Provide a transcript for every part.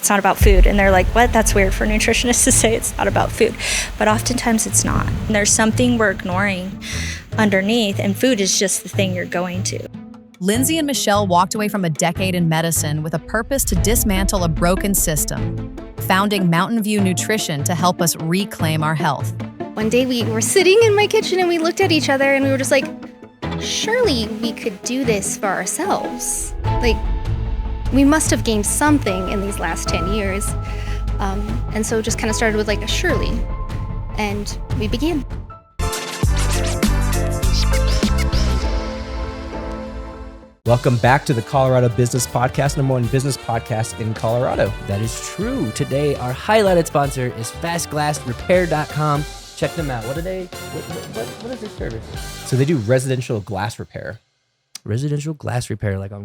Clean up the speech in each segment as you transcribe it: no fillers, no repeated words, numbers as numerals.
it's not about food. And they're like, what? That's weird for nutritionists to say it's not about food. But oftentimes it's not. And there's something we're ignoring underneath, and food is just the thing you're going to. Lindsay and Michelle walked away from a decade in medicine with a purpose to dismantle a broken system, founding Mountain View Nutrition to help us reclaim our health. One day we were sitting in my kitchen and we looked at each other and we were just like, surely we could do this for ourselves. Like, we must have gained something in these last 10 years. And so it just kind of started with like a surely. And we began. Welcome back to the Colorado Business Podcast, #1 business podcast in Colorado. That is true. Today, our highlighted sponsor is fastglassrepair.com. Check them out. What is their service? So they do residential glass repair. Residential glass repair, like on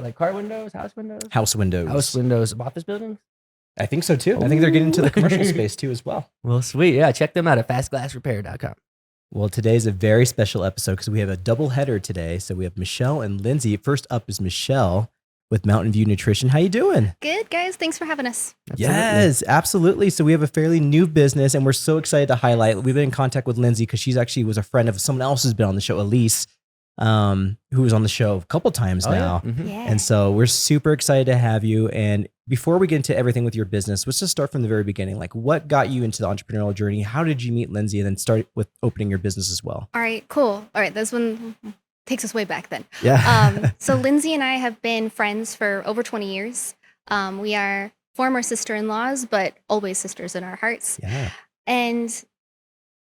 like car windows, house windows? House windows. Office buildings? I think so too. I think they're getting into the commercial space too as well. Well, sweet. Yeah, check them out at fastglassrepair.com. Well, today's a very special episode because we have a double header today. So we have Michelle and Lindsay. First up is Michelle with Mountain View Nutrition. How you doing? Good, guys. Thanks for having us. Absolutely. Yes, absolutely. So we have a fairly new business and we're so excited to highlight. We've been in contact with Lindsay because she's actually was a friend of someone else who's been on the show, Elise, who was on the show a couple times now. Yeah. Mm-hmm. Yeah. And so we're super excited to have you. And before we get into everything with your business, let's just start from the very beginning. Like, what got you into the entrepreneurial journey? How did you meet Lindsay and then start with opening your business as well? All right, cool. All right, this one takes us way back then. Yeah. So Lindsay and I have been friends for over 20 years. We are former sister-in-laws, but always sisters in our hearts. Yeah. And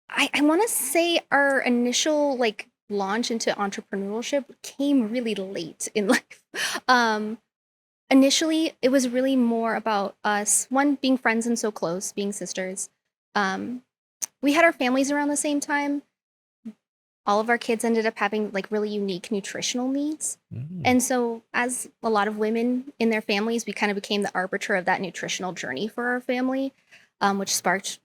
I want to say our initial launch into entrepreneurship came really late in life. Initially, it was really more about us, one, being friends and so close, being sisters. We had our families around the same time. All of our kids ended up having really unique nutritional needs. Mm. And so as a lot of women in their families, we kind of became the arbiter of that nutritional journey for our family, which sparked,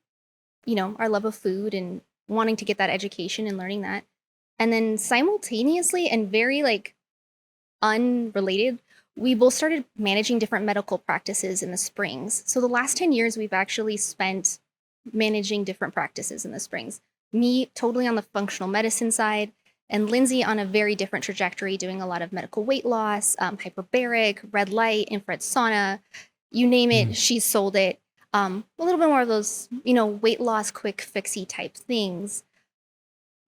our love of food and wanting to get that education and learning that. And then simultaneously and very unrelated, we both started managing different medical practices in the Springs. So the last 10 years, we've actually spent managing different practices in the Springs. Me totally on the functional medicine side, and Lindsay on a very different trajectory, doing a lot of medical weight loss, hyperbaric, red light, infrared sauna, you name it, she's sold it. A little bit more of those, weight loss, quick fixy type things,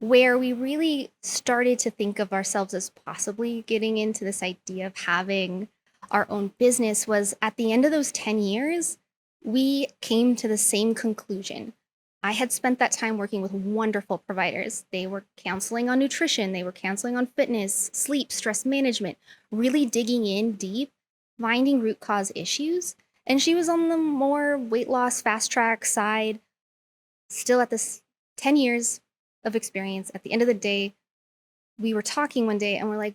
where we really started to think of ourselves as possibly getting into this idea of having our own business was at the end of those 10 years, we came to the same conclusion. I had spent that time working with wonderful providers. They were counseling on nutrition, they were counseling on fitness, sleep, stress management, really digging in deep, finding root cause issues. And she was on the more weight loss, fast track side, still at this 10 years of experience. At the end of the day, we were talking one day and we're like,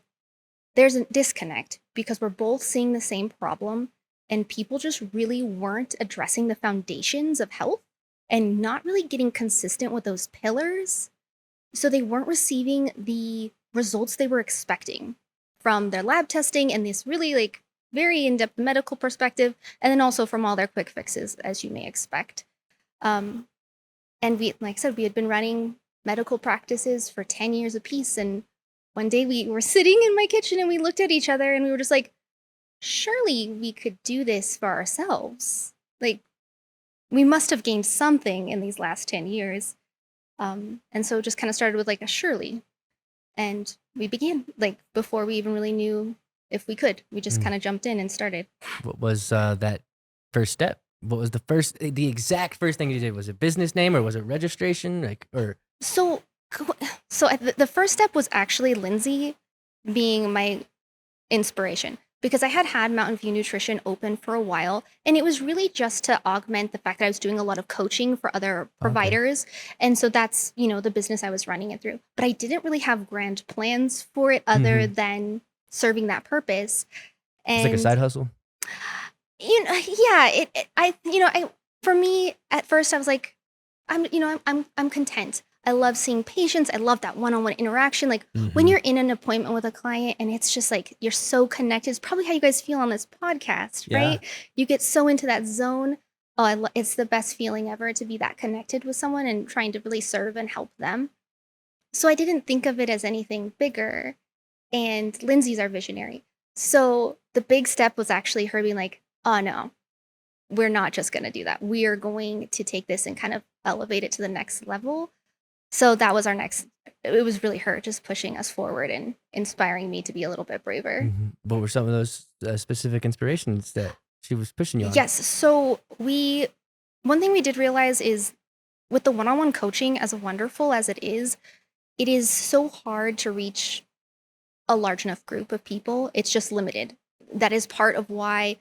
there's a disconnect because we're both seeing the same problem and people just really weren't addressing the foundations of health and not really getting consistent with those pillars. So they weren't receiving the results they were expecting from their lab testing and this really very in-depth medical perspective, and then also from all their quick fixes, as you may expect. And we, like I said, we had been running medical practices for 10 years apiece. And one day we were sitting in my kitchen and we looked at each other and we were just like, surely we could do this for ourselves. We must have gained something in these last 10 years. And so it just kind of started with a surely. And we began, before we even really knew if we could. We just kind of jumped in and started. What was that first step? What was the exact first thing you did? Was it business name or was it registration? So the first step was actually Lindsay being my inspiration, because I had Mountain View Nutrition open for a while, and it was really just to augment the fact that I was doing a lot of coaching for other providers. Okay. And so that's, the business I was running it through. But I didn't really have grand plans for it other than serving that purpose. And it's like a side hustle? For me, at first I was like, I'm content. I love seeing patients. I love that one-on-one interaction. Like when you're in an appointment with a client and it's just like you're so connected, it's probably how you guys feel on this podcast, Yeah. right? You get so into that zone. Oh, it's the best feeling ever to be that connected with someone and trying to really serve and help them. So I didn't think of it as anything bigger. And Lindsay's our visionary. So the big step was actually her being like, oh no, we're not just going to do that. We are going to take this and kind of elevate it to the next level. So that was our next, it was really her just pushing us forward and inspiring me to be a little bit braver. What were some of those specific inspirations that she was pushing you on? Yes. So one thing we did realize is with the one-on-one coaching, as wonderful as it is so hard to reach a large enough group of people. It's just limited. That is part of why,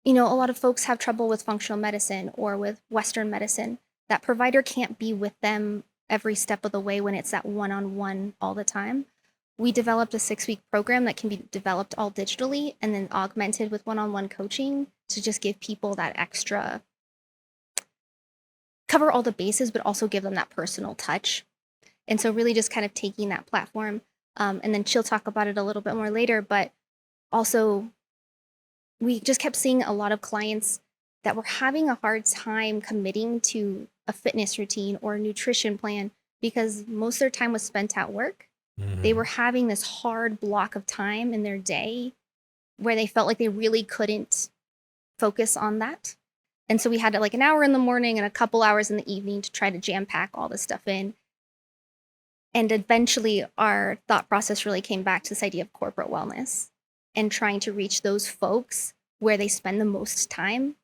a lot of folks have trouble with functional medicine or with Western medicine. That provider can't be with them every step of the way when it's that one-on-one all the time. We developed a 6-week program that can be developed all digitally and then augmented with one-on-one coaching to just give people that extra, cover all the bases, but also give them that personal touch. And so really just kind of taking that platform, and then she'll talk about it a little bit more later, but also we just kept seeing a lot of clients that were having a hard time committing to a fitness routine or a nutrition plan because most of their time was spent at work. They were having this hard block of time in their day where they felt like they really couldn't focus on that. And so we had like an hour in the morning and a couple hours in the evening to try to jam pack all this stuff in. And eventually our thought process really came back to this idea of corporate wellness and trying to reach those folks where they spend the most time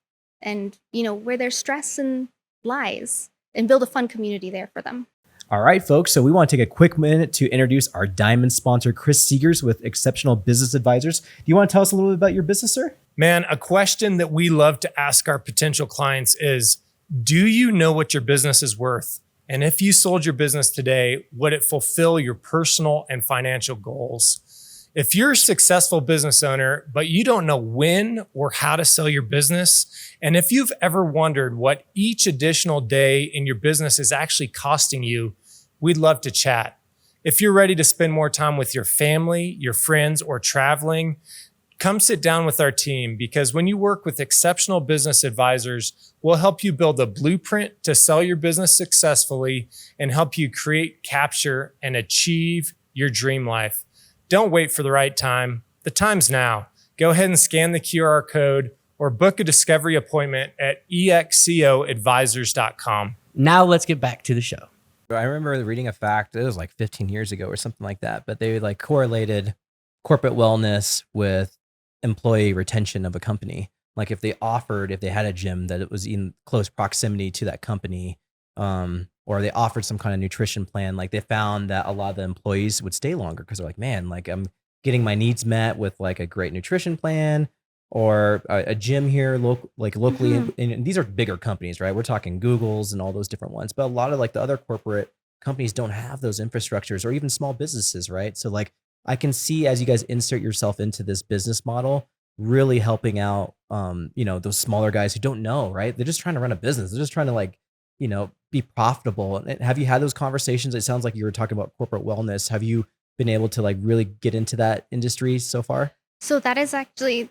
and, where their stress and lies and build a fun community there for them. All right, folks. So we want to take a quick minute to introduce our diamond sponsor, Chris Seegers with Exceptional Business Advisors. Do you want to tell us a little bit about your business, sir? Man, a question that we love to ask our potential clients is, do you know what your business is worth? And if you sold your business today, would it fulfill your personal and financial goals? If you're a successful business owner, but you don't know when or how to sell your business, and if you've ever wondered what each additional day in your business is actually costing you, we'd love to chat. If you're ready to spend more time with your family, your friends, or traveling, come sit down with our team, because when you work with exceptional business advisors, we'll help you build a blueprint to sell your business successfully and help you create, capture, and achieve your dream life. Don't wait for the right time. The time's now. Go ahead and scan the QR code or book a discovery appointment at excoadvisors.com. Now let's get back to the show. I remember reading a fact, it was like 15 years ago or something like that, but they like correlated corporate wellness with employee retention of a company. Like if they had a gym that it was in close proximity to that company, or they offered some kind of nutrition plan, like they found that a lot of the employees would stay longer because they're like, man, like I'm getting my needs met with like a great nutrition plan or a gym here locally. And these are bigger companies, right? We're talking Googles and all those different ones, but a lot of like the other corporate companies don't have those infrastructures or even small businesses, right? So like I can see as you guys insert yourself into this business model, really helping out, those smaller guys who don't know, right? They're just trying to run a business. They're just trying to be profitable. And have you had those conversations? It sounds like you were talking about corporate wellness. Have you been able to like really get into that industry so far? So that is actually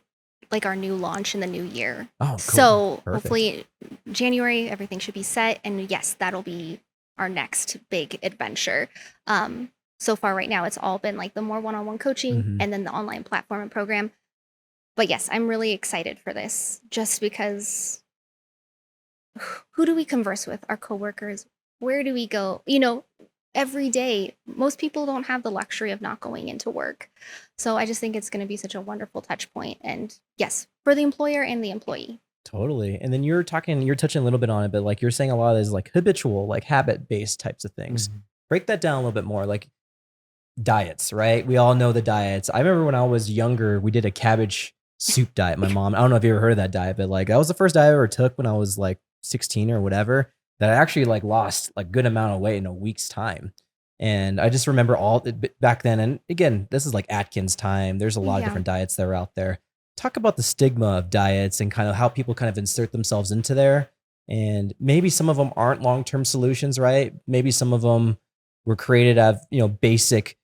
like our new launch in the new year. Oh, cool. So Perfect. hopefully January, everything should be set. And yes, that'll be our next big adventure. So far right now, it's all been like the more one-on-one coaching and then the online platform and program. But yes, I'm really excited for this just because who do we converse with? Our coworkers? Where do we go? Every day, most people don't have the luxury of not going into work. So I just think it's going to be such a wonderful touch point. And yes, for the employer and the employee. Totally. And then you're touching a little bit on it, but like you're saying a lot of this like habitual, like habit-based types of things. Break that down a little bit more. Like diets, right? We all know the diets. I remember when I was younger, we did a cabbage soup diet. My mom, I don't know if you ever heard of that diet, but like that was the first diet I ever took when I was like 16 or whatever, that I actually like lost like good amount of weight in a week's time. And I just remember all back then. And again, this is like Atkins time. There's a lot of different diets that are out there. Talk about the stigma of diets and kind of how people kind of insert themselves into there And maybe some of them aren't long-term solutions, right? Maybe some of them were created out of, basic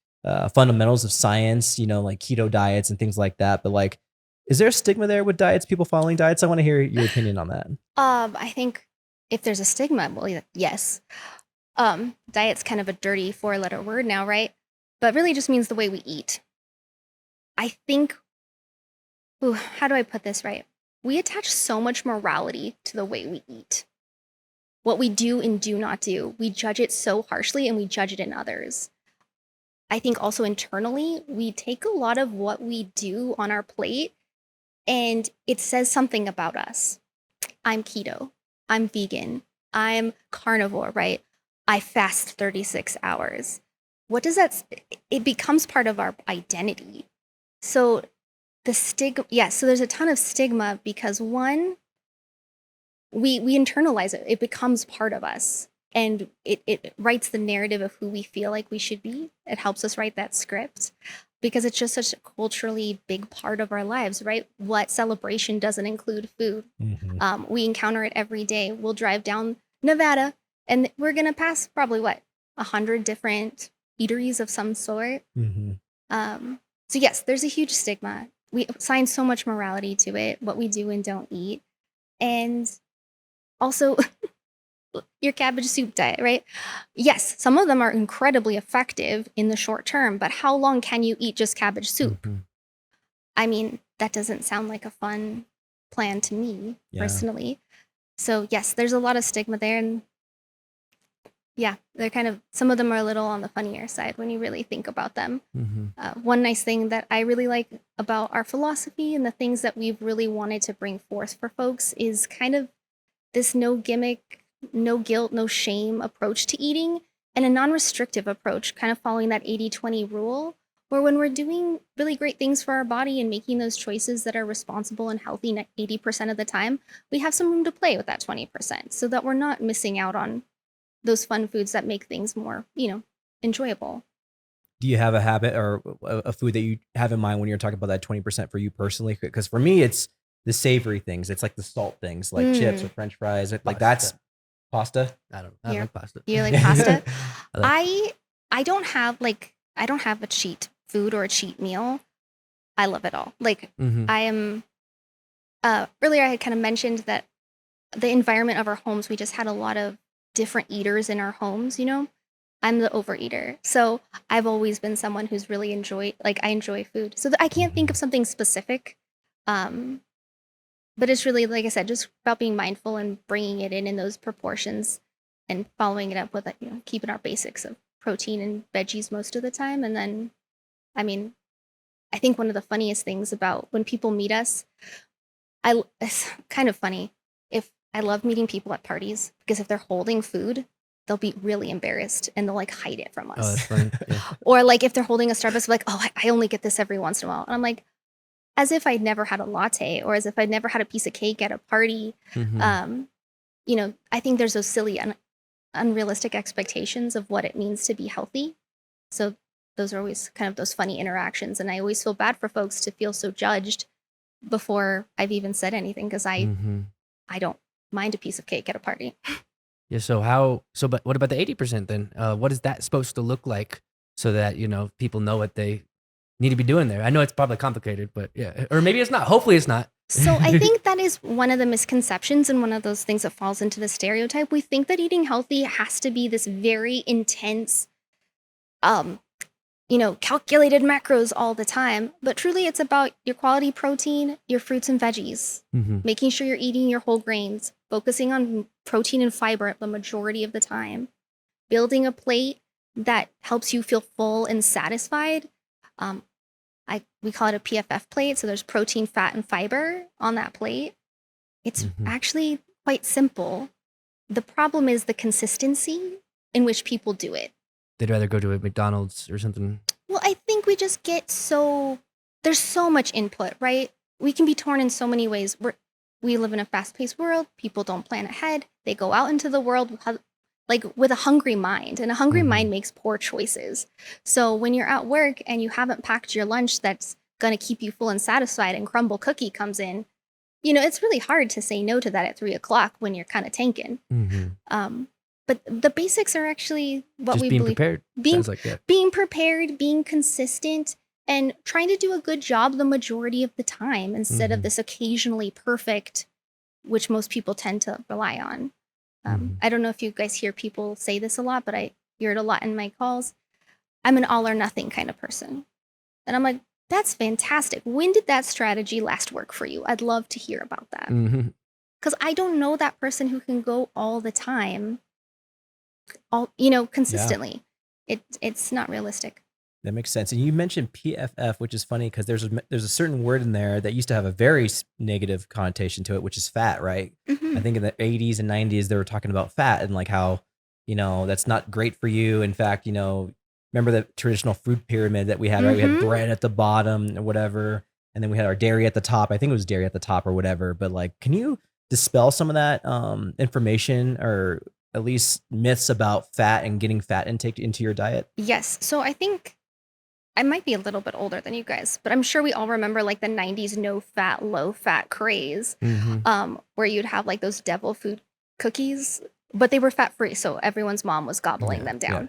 fundamentals of science, like keto diets and things like that. But like, is there a stigma there with diets, people following diets? I want to hear your opinion on that. I think if there's a stigma, well, yes. Diet's kind of a dirty 4-letter word now, right? But really just means the way we eat. I think, how do I put this right? We attach so much morality to the way we eat. What we do and do not do. We judge it so harshly and we judge it in others. I think also internally, we take a lot of what we do on our plate and it says something about us. I'm keto. I'm vegan. I'm carnivore, right? I fast 36 hours. What does that, it becomes part of our identity. So the stigma, so there's a ton of stigma because one, we internalize it. It becomes part of us and it writes the narrative of who we feel like we should be. It helps us write that script because it's just such a culturally big part of our lives, right? What celebration doesn't include food? Mm-hmm. We encounter it every day. We'll drive down Nevada and we're going to pass probably 100 different eateries of some sort. Mm-hmm. So yes, there's a huge stigma. We assign so much morality to it, what we do and don't eat. And also your cabbage soup diet, right? Yes, some of them are incredibly effective in the short term, but how long can you eat just cabbage soup? Mm-hmm. I mean, that doesn't sound like a fun plan to me personally. So yes, there's a lot of stigma there. And yeah, they're kind of, some of them are a little on the funnier side when you really think about them. Mm-hmm. One nice thing that I really like about our philosophy and the things that we've really wanted to bring forth for folks is kind of this no gimmick, no guilt, no shame approach to eating and a non-restrictive approach, kind of following that 80-20 rule, where when we're doing really great things for our body and making those choices that are responsible and healthy 80% of the time, we have some room to play with that 20% so that we're not missing out on those fun foods that make things more, enjoyable. Do you have a habit or a food that you have in mind when you're talking about that 20% for you personally? Because for me, it's the savory things. It's like the salt things, like chips or French fries. Like that's pasta. I don't like pasta. You like pasta? I I don't have a cheat food or a cheat meal. I love it all. Like Mm-hmm. I am. Earlier, I had kind of mentioned that the environment of our homes, we just had a lot of different eaters in our homes. I'm the overeater, so I've always been someone who's really I enjoy food. So I can't think of something specific. But it's really, like I said, just about being mindful and bringing it in those proportions and following it up with, keeping our basics of protein and veggies most of the time. And then, I think one of the funniest things about when people meet us, it's kind of funny. I love meeting people at parties because if they're holding food, they'll be really embarrassed and they'll hide it from us. Oh, that's funny. Yeah. Or if they're holding a Starbucks, like, oh, I only get this every once in a while. And I'm like, as if I'd never had a latte or as if I'd never had a piece of cake at a party. Mm-hmm. I think there's those silly, unrealistic expectations of what it means to be healthy. So those are always kind of those funny interactions. And I always feel bad for folks to feel so judged before I've even said anything because I don't mind a piece of cake at a party. Yeah. But what about the 80% then? What is that supposed to look like so that, people know what they need to be doing there? I know it's probably complicated, but yeah. Or maybe it's not. Hopefully it's not. So I think that is one of the misconceptions and one of those things that falls into the stereotype. We think that eating healthy has to be this very intense, calculated macros all the time. But truly it's about your quality protein, your fruits and veggies, making sure you're eating your whole grains, focusing on protein and fiber the majority of the time, building a plate that helps you feel full and satisfied. We call it a PFF plate. So there's protein, fat, and fiber on that plate. It's actually quite simple. The problem is the consistency in which people do it. They'd rather go to a McDonald's or something. Well, I think we just get there's so much input, right? We can be torn in so many ways. We live in a fast-paced world. People don't plan ahead. They go out into the world with a hungry mind, and a hungry mind makes poor choices. So when you're at work and you haven't packed your lunch that's going to keep you full and satisfied and crumble cookie comes in, it's really hard to say no to that at 3 o'clock when you're kind of tanking. But the basics are actually what Just we being believe. prepared. Sounds like that. Being prepared, being consistent, and trying to do a good job the majority of the time instead of this occasionally perfect, which most people tend to rely on. I don't know if you guys hear people say this a lot, but I hear it a lot in my calls. I'm an all or nothing kind of person. And I'm like, that's fantastic. When did that strategy last work for you? I'd love to hear about that. Because I don't know that person who can go all the time, consistently. It's not realistic. That makes sense. And you mentioned PFF, which is funny because there's a certain word in there that used to have a very negative connotation to it, which is fat, right? I think in the 80s and 90s, they were talking about fat and like how, that's not great for you. In fact, remember the traditional food pyramid that we had, right? We had bread at the bottom or whatever. And then we had our dairy at the top. I think it was dairy at the top or whatever. But like, can you dispel some of that information or at least myths about fat and getting fat intake into your diet? Yes. So I think I might be a little bit older than you guys, but I'm sure we all remember like the 90s no fat, low fat craze, where you'd have like those devil food cookies, but they were fat free. So everyone's mom was gobbling them down.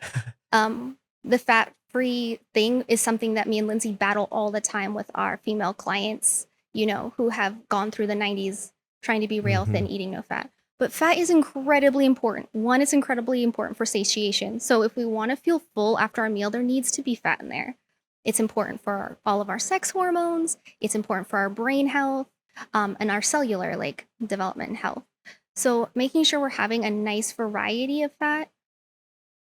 The fat free thing is something that me and Lindsay battle all the time with our female clients, who have gone through the 90s trying to be rail thin, eating no fat. But fat is incredibly important. One, it's incredibly important for satiation. So if we want to feel full after our meal, there needs to be fat in there. It's important for all of our sex hormones. It's important for our brain health and our cellular development and health. So making sure we're having a nice variety of fat.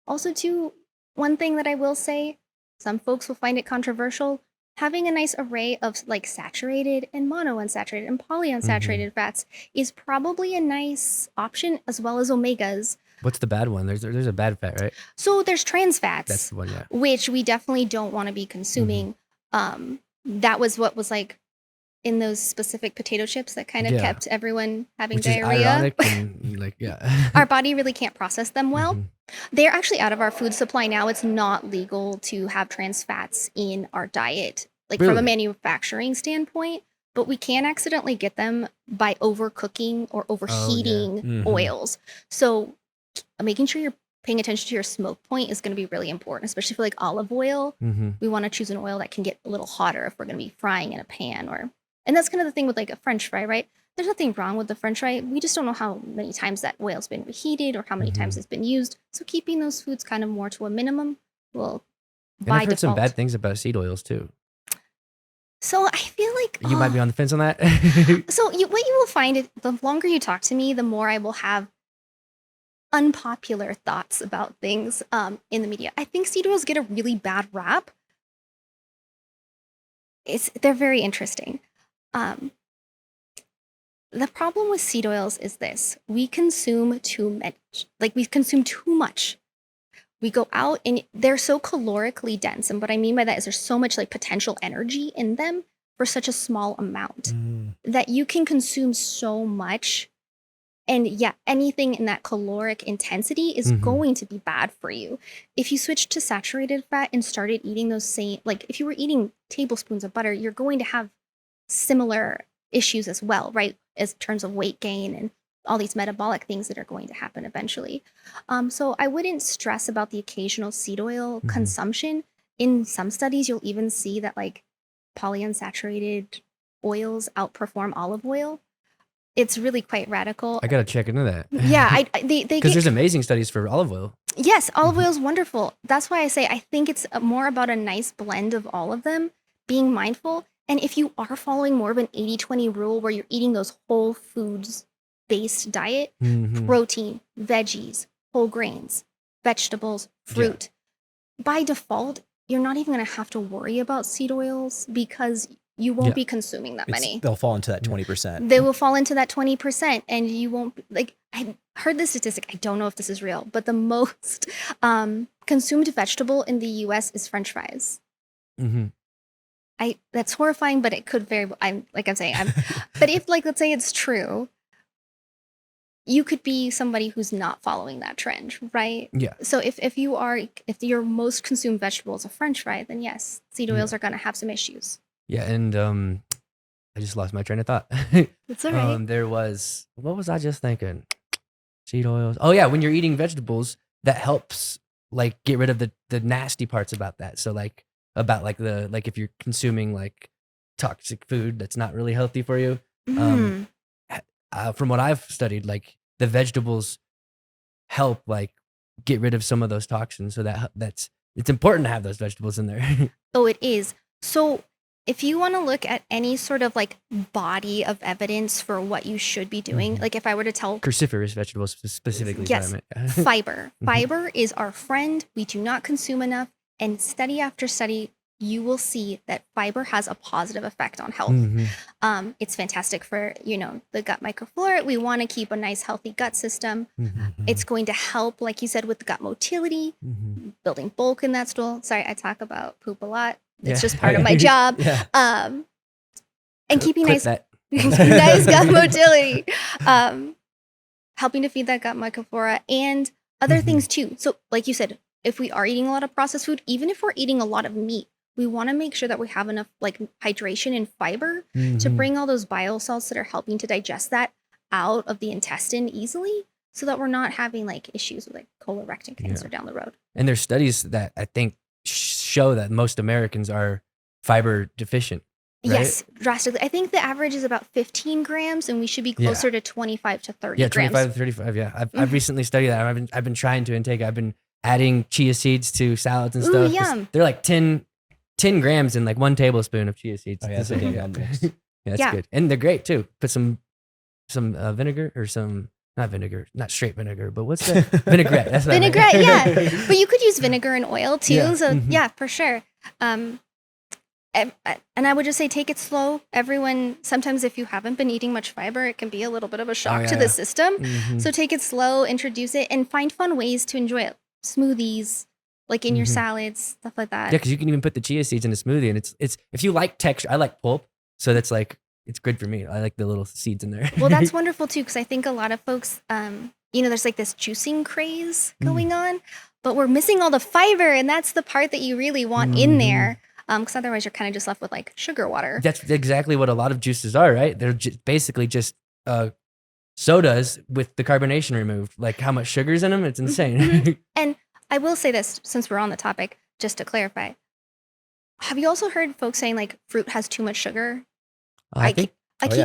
Also, too, one thing that I will say, some folks will find it controversial, having a nice array of saturated and monounsaturated and polyunsaturated fats is probably a nice option, as well as omegas. What's the bad one? There's a bad fat, right? So there's trans fats. That's the one, yeah. Which we definitely don't want to be consuming. That was what was in those specific potato chips that kind of kept everyone having Which diarrhea. Is ironic and Our body really can't process them well. They're actually out of our food supply now. It's not legal to have trans fats in our diet, from a manufacturing standpoint, but we can accidentally get them by overcooking or overheating oils. So making sure you're paying attention to your smoke point is going to be really important, especially for olive oil. We want to choose an oil that can get a little hotter if we're going to be frying in a pan and that's kind of the thing with a French fry, right? There's nothing wrong with the French fry. We just don't know how many times that oil's been reheated or how many times it's been used. So keeping those foods kind of more to a minimum will, and by I've heard default. some bad things about seed oils too. So I feel like You might be on the fence on that. So what you will find is the longer you talk to me, the more I will have unpopular thoughts about things in the media. I think seed oils get a really bad rap. They're very interesting. The problem with seed oils is this: we consume too much. We consume too much. We go out and they're so calorically dense, and what I mean by that is there's so much potential energy in them for such a small amount that you can consume so much. And anything in that caloric intensity is going to be bad for you. If you switched to saturated fat and started eating those same, if you were eating tablespoons of butter, you're going to have similar issues as well, right? As terms of weight gain and all these metabolic things that are going to happen eventually. So I wouldn't stress about the occasional seed oil consumption. In some studies, you'll even see that polyunsaturated oils outperform olive oil. It's really quite radical. I gotta check into that. Yeah, Because there's amazing studies for olive oil. Yes, olive oil is wonderful. That's why I say I think it's more about a nice blend of all of them, being mindful. And if you are following more of an 80-20 rule where you're eating those whole foods based diet, protein, veggies, whole grains, vegetables, fruit, by default, you're not even going to have to worry about seed oils because you won't be consuming that many. They'll fall into that 20%. They will fall into that 20%, and you won't I heard this statistic. I don't know if this is real, but the most consumed vegetable in the U.S. is French fries. That's horrifying, but it could very. But if let's say it's true, you could be somebody who's not following that trend, right? Yeah. So if your most consumed vegetable is a French fry, then yes, seed oils are going to have some issues. Yeah, and I just lost my train of thought. It's all right. There was, what was I just thinking? Seed oils. Oh yeah, when you're eating vegetables, that helps like get rid of the nasty parts about that. So like about like the like if you're consuming like toxic food that's not really healthy for you. Mm. From what I've studied, like the vegetables help like get rid of some of those toxins. So that's it's important to have those vegetables in there. Oh, it is. So if you want to look at any sort of like body of evidence for what you should be doing, like if I were to tell Cruciferous vegetables specifically. Yes. Is what I meant. fiber, fiber is our friend. We do not consume enough. And study after study, you will see that fiber has a positive effect on health. It's fantastic for, the gut microflora. We want to keep a nice, healthy gut system. It's going to help, like you said, with the gut motility, building bulk in that stool. Sorry, I talk about poop a lot. It's just part of my job. Yeah. And keeping Clip nice, that. nice gut motility, helping to feed that gut microflora and other things too. So like you said, if we are eating a lot of processed food, even if we're eating a lot of meat, we want to make sure that we have enough like hydration and fiber to bring all those bile salts that are helping to digest that out of the intestine easily, so that we're not having like issues with like colorectal cancer down the road. And there's studies that I think show that most Americans are fiber deficient. Right? Yes, drastically. I think the average is about 15 grams, and we should be closer to 25 to 30 Yeah, grams. 25 to 35. Yeah, I've recently studied that. I've been trying to intake. I've been adding chia seeds to salads and stuff. Yum. They're like 10 grams in like 1 tablespoon of chia seeds. Oh, yeah, that's a big mix. Yeah, that's good, and they're great too. Put some vinegar or some. Not vinegar, not straight vinegar, but what's the vinaigrette? That's what I meant. Vinaigrette, yeah. But you could use vinegar and oil too. Yeah. So yeah, for sure. And I would just say take it slow. Everyone, sometimes if you haven't been eating much fiber, it can be a little bit of a shock to the system. So take it slow, introduce it, and find fun ways to enjoy it. Smoothies, like in your salads, stuff like that. Yeah, because you can even put the chia seeds in a smoothie, and it's if you like texture, I like pulp, so that's like it's good for me. I like the little seeds in there. Well, that's wonderful too, because I think a lot of folks, there's like this juicing craze going on, but we're missing all the fiber, and that's the part that you really want in there. Because otherwise, you're kind of just left with like sugar water. That's exactly what a lot of juices are, right? They're basically just sodas with the carbonation removed. Like how much sugar's in them? It's insane. And I will say this, since we're on the topic, just to clarify. Have you also heard folks saying like fruit has too much sugar? I keep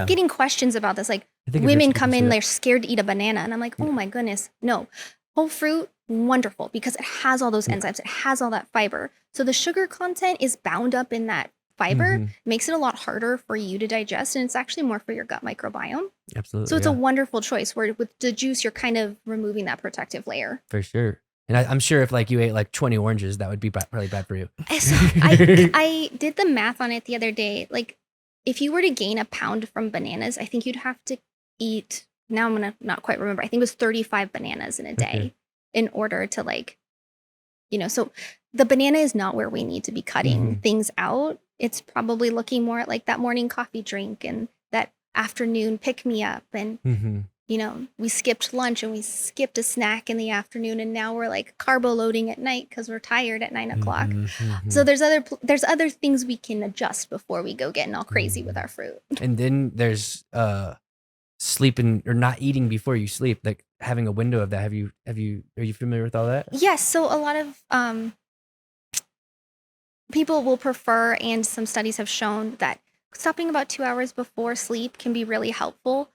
getting questions about this. Like women come in, they're scared to eat a banana. And I'm like, oh my goodness, no. Whole fruit, wonderful, because it has all those enzymes. It has all that fiber. So the sugar content is bound up in that fiber, makes it a lot harder for you to digest. And it's actually more for your gut microbiome. Absolutely. So it's a wonderful choice where with the juice, you're kind of removing that protective layer. For sure. And I'm sure if like you ate like 20 oranges, that would be probably bad for you. So I did the math on it the other day. Like, if you were to gain a pound from bananas, I think you'd have to eat, now I'm going to not quite remember, I think it was 35 bananas in a day in order to like, so the banana is not where we need to be cutting things out. It's probably looking more at like that morning coffee drink and that afternoon pick me up. And, we skipped lunch and we skipped a snack in the afternoon. And now we're like carbo loading at night because we're tired at 9 o'clock. So there's other things we can adjust before we go getting all crazy with our fruit. And then there's sleeping or not eating before you sleep, like having a window of that. Are you familiar with all that? Yes. So a lot of people will prefer, and some studies have shown that stopping about 2 hours before sleep can be really helpful.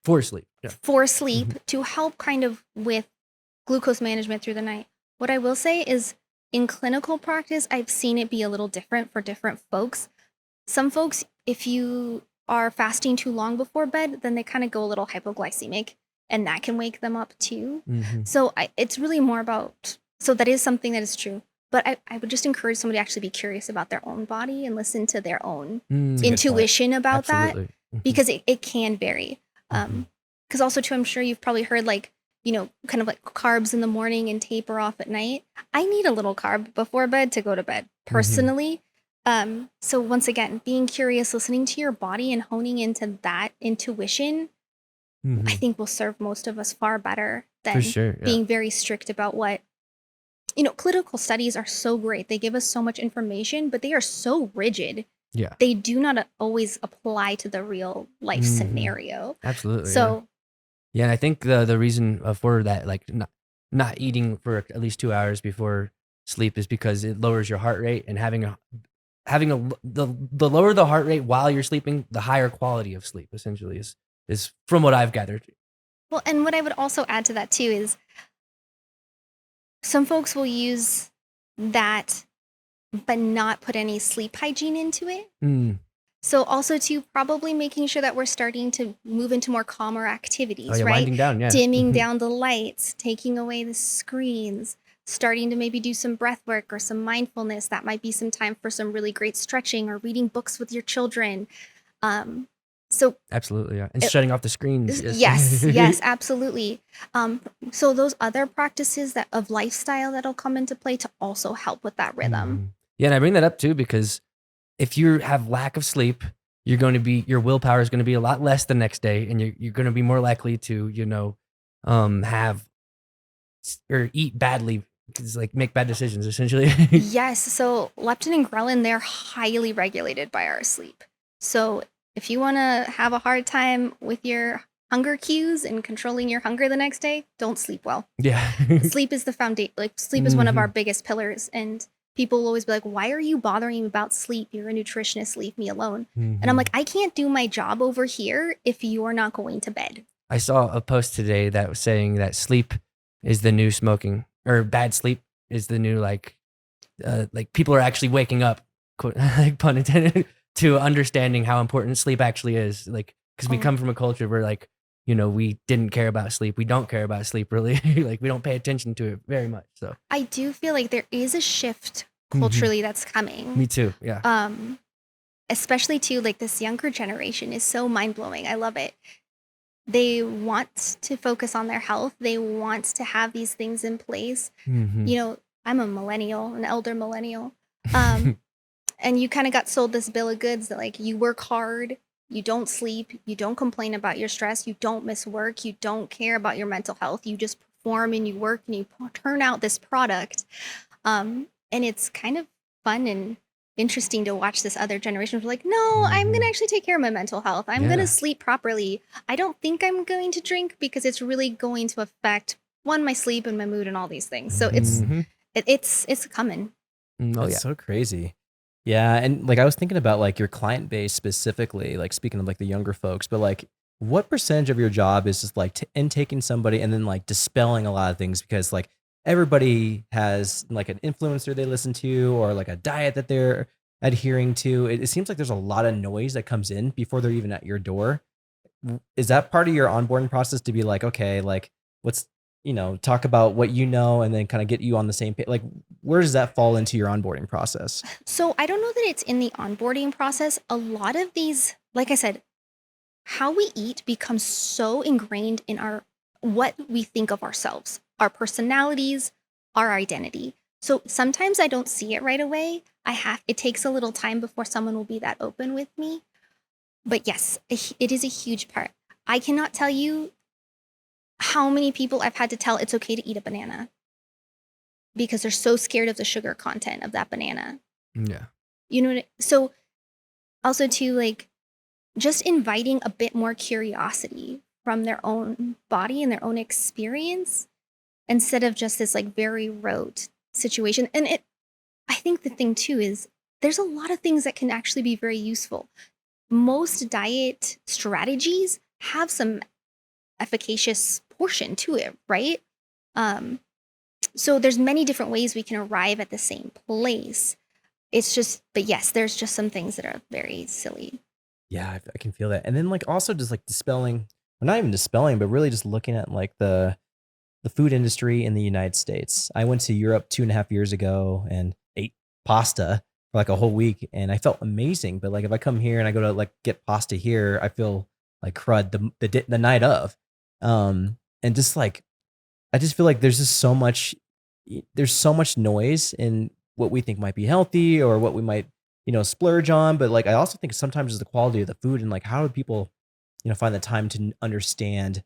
For sleep. Yeah. For sleep to help kind of with glucose management through the night. What I will say is in clinical practice, I've seen it be a little different for different folks. Some folks, if you are fasting too long before bed, then they kind of go a little hypoglycemic, and that can wake them up too. So it's really more about, so that is something that is true. But I would just encourage somebody to actually be curious about their own body and listen to their own intuition about that, because it can vary. Because also too, I'm sure you've probably heard like, kind of like carbs in the morning and taper off at night. I need a little carb before bed to go to bed personally. So once again, being curious, listening to your body and honing into that intuition, I think will serve most of us far better than being very strict about what, clinical studies are so great. They give us so much information, but they are so rigid Yeah. they do not always apply to the real life Mhm. scenario. Absolutely. yeah. So Yeah, and I think the reason for that, like not eating for at least 2 hours before sleep, is because it lowers your heart rate, and the lower the heart rate while you're sleeping, the higher quality of sleep essentially is from what I've gathered. well, and what I would also add to that too is some folks will use that but not put any sleep hygiene into it. Mm. So also too, probably making sure that we're starting to move into more calmer activities, Oh yeah, right? winding down. Yeah, Dimming down the lights, taking away the screens, starting to maybe do some breath work or some mindfulness. That might be some time for some really great stretching or reading books with your children. So Absolutely. Yeah, and It- shutting off the screens. yes, absolutely. So those other practices that of lifestyle that'll come into play to also help with that rhythm. Mhm. Yeah, and I bring that up too because if you have lack of sleep, your willpower is going to be a lot less the next day, and you're going to be more likely to have or eat badly, like make bad decisions essentially. Yes, so leptin and ghrelin, they're highly regulated by our sleep. So if you want to have a hard time with your hunger cues and controlling your hunger the next day, don't sleep well. Yeah. Sleep is the foundation. Like sleep is one of our Mhm. biggest pillars, and people will always be like, "Why are you bothering me about sleep? You're a nutritionist. Leave me alone." And I'm Mhm. like, I can't do my job over here if you're not going to bed. I saw a post today that was saying that sleep is the new smoking, or bad sleep is the new like people are actually waking up, quote, like pun intended, to understanding how important sleep actually is. Like, because we Oh. come from a culture where we didn't care about sleep. We don't care about sleep really. Like we don't pay attention to it very much. So I do feel like there is a shift Mhm. culturally that's coming. me too. Yeah. Especially too, like this younger generation is so mind blowing. I love it. They want to focus on their health. They want to have these things in place. Mhm. You know, I'm a millennial, an elder millennial. Um, and you kind of got sold this bill of goods that like you work hard, you don't sleep, you don't complain about your stress, you don't miss work, you don't care about your mental health, you just perform and you work and you turn out this product. And it's kind of fun and interesting to watch this other generation be like, no, I'm going to Mhm. actually take care of my mental health. I'm going Yeah. to sleep properly. I don't think I'm going to drink because it's really going to affect my sleep and my mood and all these things. So Mhm. it's coming. Oh That's yeah. so crazy. Yeah, and like I was thinking about like your client base specifically, like speaking of like the younger folks, but like what percentage of your job is just like intaking somebody and then like dispelling a lot of things because like everybody has like an influencer they listen to or like a diet that they're adhering to. It seems like there's a lot of noise that comes in before they're even at your door. Is that part of your onboarding process to be like, okay, like let's, talk about what you know and then kind of get you on the same page? Like, where does that fall into your onboarding process? So I don't know that it's in the onboarding process. A lot of these, like I said, how we eat becomes so ingrained in our what we think of ourselves, our personalities, our identity. So sometimes I don't see it right away. It takes a little time before someone will be that open with me. But yes, it is a huge part. I cannot tell you how many people I've had to tell it's okay to eat a banana because they're so scared of the sugar content of that banana. Yeah. You know, so also too, like just inviting a bit more curiosity from their own body and their own experience instead of just this like very rote situation. And I think the thing too is there's a lot of things that can actually be very useful. Most diet strategies have some efficacious portion to it, right? So there's many different ways we can arrive at the same place. It's just, but yes, there's just some things that are very silly. Yeah, I can feel that. And then like also just like dispelling, or not even dispelling, but really just looking at like the food industry in the United States. I went to Europe 2.5 years ago and ate pasta for like a whole week and I felt amazing. But like if I come here and I go to like get pasta here, I feel like crud the night of. And just like I just feel like there's so much noise in what we think might be healthy or what we might, splurge on. But like I also think sometimes it's the quality of the food and like how do people, find the time to understand,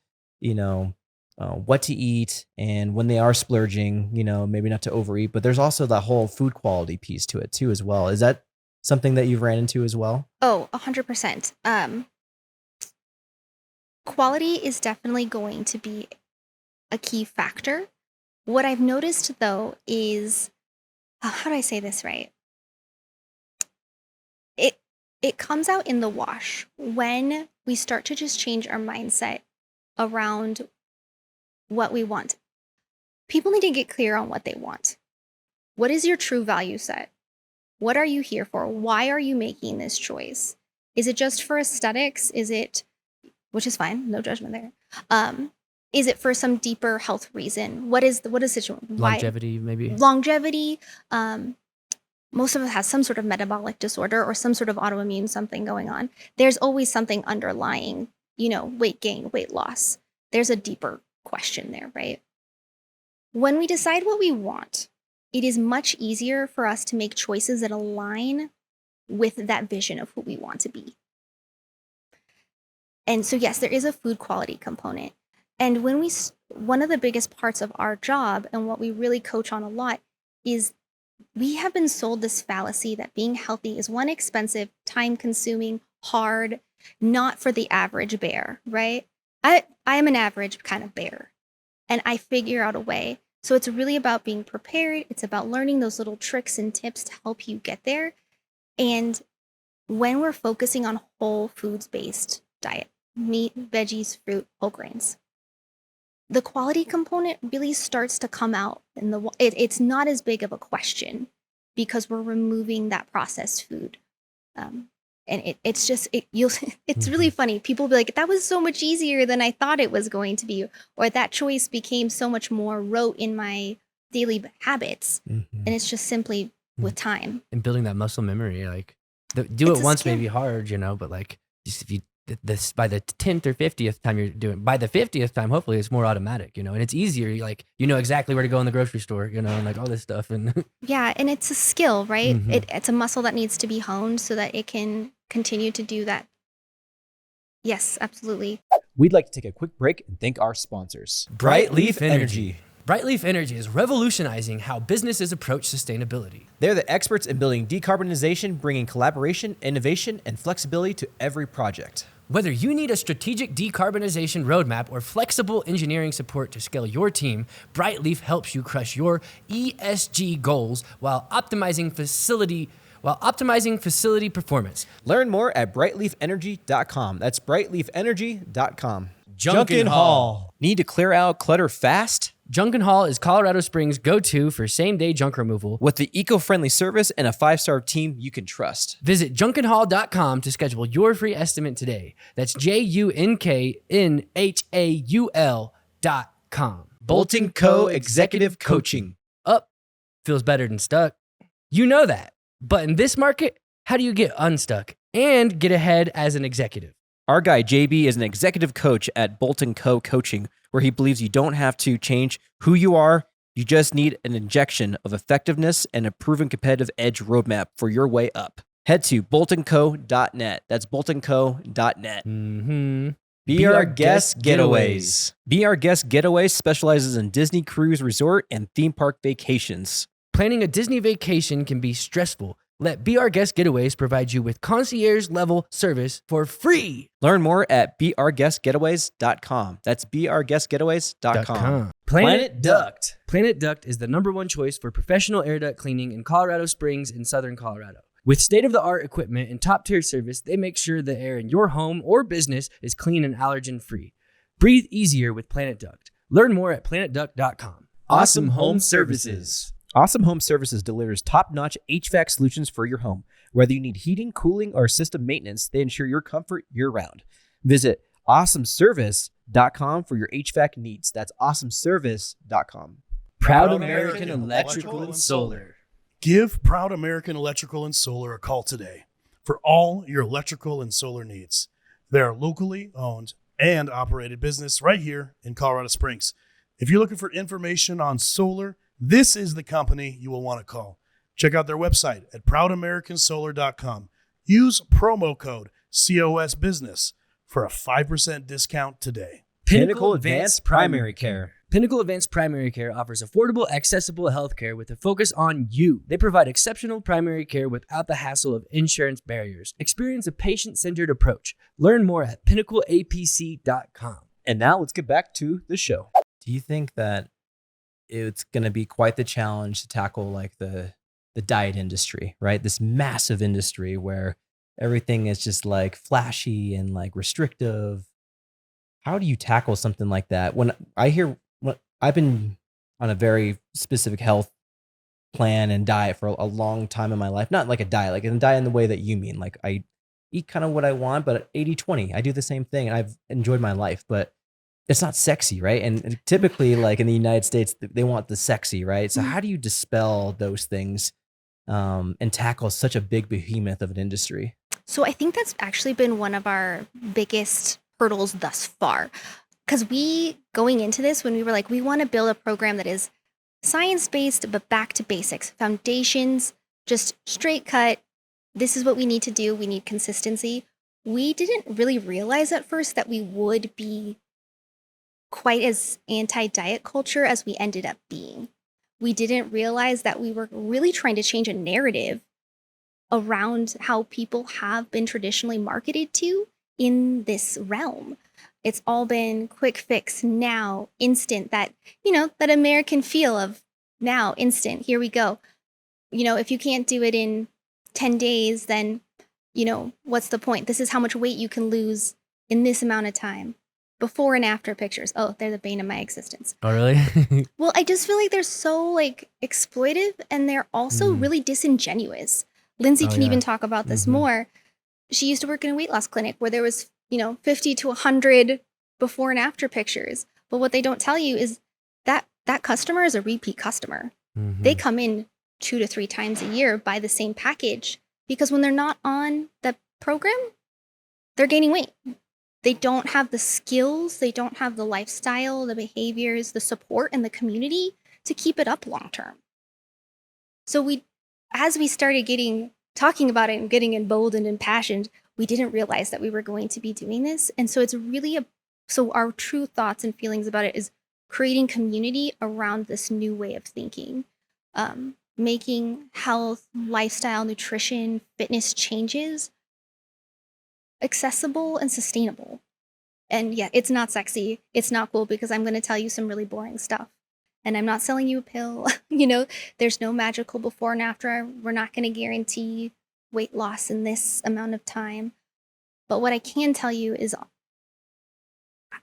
what to eat and when they are splurging, maybe not to overeat, but there's also that whole food quality piece to it too as well. Is that something that you've ran into as well? Oh, 100%. Quality is definitely going to be a key factor. What I've noticed though is, how do I say this right? It comes out in the wash when we start to just change our mindset around what we want. People need to get clear on what they want. What is your true value set? What are you here for? Why are you making this choice? Is it just for aesthetics? Is it, which is fine, no judgment there. Is it for some deeper health reason? What is the situation? Longevity, maybe. Longevity. Most of us has some sort of metabolic disorder or some sort of autoimmune something going on. There's always something underlying, weight gain, weight loss. There's a deeper question there, right? When we decide what we want, it is much easier for us to make choices that align with that vision of who we want to be. And so, yes, there is a food quality component. And one of the biggest parts of our job and what we really coach on a lot is we have been sold this fallacy that being healthy is one, expensive, time consuming, hard, not for the average bear, right? I am an average kind of bear and I figure out a way. So it's really about being prepared. It's about learning those little tricks and tips to help you get there. And when we're focusing on whole foods based diet, meat, veggies, fruit, whole grains, the quality component really starts to come out in it's not as big of a question because we're removing that processed food. And it's really funny. People be like, that was so much easier than I thought it was going to be, or that choice became so much more rote in my daily habits. Mm-hmm. And it's just simply with time. And building that muscle memory, like do it once may be hard, but like just if you by the 10th or 50th time you're doing, by the 50th time, hopefully it's more automatic, and it's easier. Like, exactly where to go in the grocery store, and like all this stuff. And yeah. And it's a skill, right? Mm-hmm. It's a muscle that needs to be honed so that it can continue to do that. Yes, absolutely. We'd like to take a quick break and thank our sponsors. Brightleaf Energy. Brightleaf Energy is revolutionizing how businesses approach sustainability. They're the experts in building decarbonization, bringing collaboration, innovation, and flexibility to every project. Whether you need a strategic decarbonization roadmap or flexible engineering support to scale your team, Brightleaf helps you crush your ESG goals while optimizing facility performance. Learn more at brightleafenergy.com. That's brightleafenergy.com. Junkin Hall. Need to clear out clutter fast? Junkin Hall is Colorado Springs' go-to for same-day junk removal. With the eco-friendly service and a 5-star team you can trust. Visit junkinhall.com to schedule your free estimate today. That's JUNKNHAUL.com. Bolton Co. Executive Coaching. Up feels better than stuck. You know that. But in this market, how do you get unstuck and get ahead as an executive? Our guy, JB, is an executive coach at Bolton Co. Coaching, where he believes you don't have to change who you are. You just need an injection of effectiveness and a proven competitive edge roadmap for your way up. Head to boltonco.net. That's boltonco.net. Mm-hmm. Be Our Guest Getaways. Be Our Guest Getaways specializes in Disney cruise resort and theme park vacations. Planning a Disney vacation can be stressful. Let Be Our Guest Getaways provide you with concierge-level service for free. Learn more at beourguestgetaways.com. That's beourguestgetaways.com. Planet Duct. Planet Duct is the #1 choice for professional air duct cleaning in Colorado Springs and Southern Colorado. With state-of-the-art equipment and top-tier service, they make sure the air in your home or business is clean and allergen-free. Breathe easier with Planet Duct. Learn more at planetduct.com. Awesome Home Services. Awesome Home Services delivers top-notch HVAC solutions for your home. Whether you need heating, cooling, or system maintenance, they ensure your comfort year-round. Visit awesomeservice.com for your HVAC needs. That's awesomeservice.com. Proud American Electrical and Solar. Give Proud American Electrical and Solar a call today for all your electrical and solar needs. They are locally owned and operated business right here in Colorado Springs. If you're looking for information on solar, this is the company you will want to call. Check out their website at proudamericansolar.com. Use promo code COSBusiness for a 5% discount today. Pinnacle Advanced Primary Care. Pinnacle Advanced Primary Care offers affordable, accessible healthcare with a focus on you. They provide exceptional primary care without the hassle of insurance barriers. Experience a patient-centered approach. Learn more at pinnacleapc.com. And now let's get back to the show. Do you think that it's going to be quite the challenge to tackle like the diet industry, right? This massive industry where everything is just like flashy and like restrictive. How do you tackle something like that? When I've been on a very specific health plan and diet for a long time in my life, not like a diet, like a diet in the way that you mean. Like I eat kind of what I want, but 80-20, I do the same thing and I've enjoyed my life, but it's not sexy, right? And typically like in the United States, they want the sexy, right? So how do you dispel those things and tackle such a big behemoth of an industry? So I think that's actually been one of our biggest hurdles thus far. Because going into this, when we were like, we want to build a program that is science-based, but back to basics, foundations, just straight cut. This is what we need to do. We need consistency. We didn't really realize at first that we would be quite as anti-diet culture as we ended up being. We didn't realize that we were really trying to change a narrative around how people have been traditionally marketed to in this realm. It's all been quick fix, now, instant, that American feel of now, instant, here we go. If you can't do it in 10 days, then, what's the point? This is how much weight you can lose in this amount of time. Before and after pictures. Oh, they're the bane of my existence. Oh, really? Well, I just feel like they're so like exploitive and they're also really disingenuous. Lindsay can even talk about this more. She used to work in a weight loss clinic where there was, 50 to 100 before and after pictures. But what they don't tell you is that that customer is a repeat customer. They come in 2 to 3 times a year, buy the same package, because when they're not on the program, they're gaining weight. They don't have the skills, they don't have the lifestyle, the behaviors, the support, and the community to keep it up long term. So as we started talking about it and getting emboldened and impassioned, we didn't realize that we were going to be doing this. And so it's really so our true thoughts and feelings about it is creating community around this new way of thinking, making health, lifestyle, nutrition, fitness changes accessible and sustainable. And yeah, it's not sexy. It's not cool because I'm going to tell you some really boring stuff. And I'm not selling you a pill. There's no magical before and after. We're not going to guarantee weight loss in this amount of time. But what I can tell you is,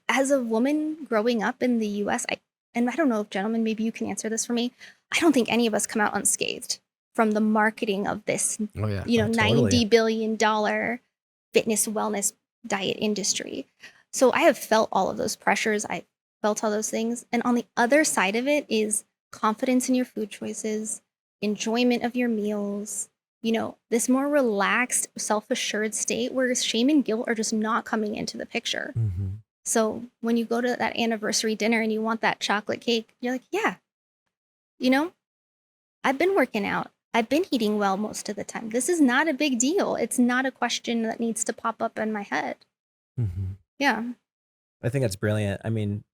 as a woman growing up in the US, I don't know if gentlemen, maybe you can answer this for me. I don't think any of us come out unscathed from the marketing of this, $90 billion fitness, wellness, diet industry. So I have felt all of those pressures. I felt all those things. And on the other side of it is confidence in your food choices, enjoyment of your meals, this more relaxed, self-assured state where shame and guilt are just not coming into the picture. So when you go to that anniversary dinner and you want that chocolate cake, you're like, yeah, I've been working out. I've been eating well most of the time. This is not a big deal. It's not a question that needs to pop up in my head. Yeah. I think that's brilliant. I mean,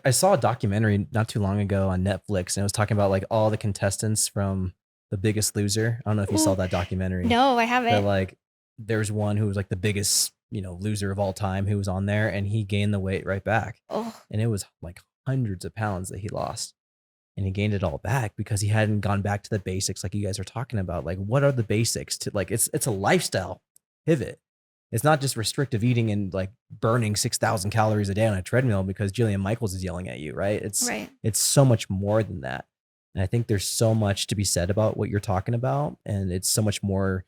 I saw a documentary not too long ago on Netflix, and it was talking about like all the contestants from The Biggest Loser. I don't know if you saw that documentary. No, I haven't. But like, there's one who was like the biggest, loser of all time who was on there, and he gained the weight right back. And it was like hundreds of pounds that he lost. And he gained it all back because he hadn't gone back to the basics like you guys are talking about. Like, what are the basics to like, it's a lifestyle pivot. It's not just restrictive eating and like burning 6,000 calories a day on a treadmill because Jillian Michaels is yelling at you, right? It's so much more than that. And I think there's so much to be said about what you're talking about. And it's so much more,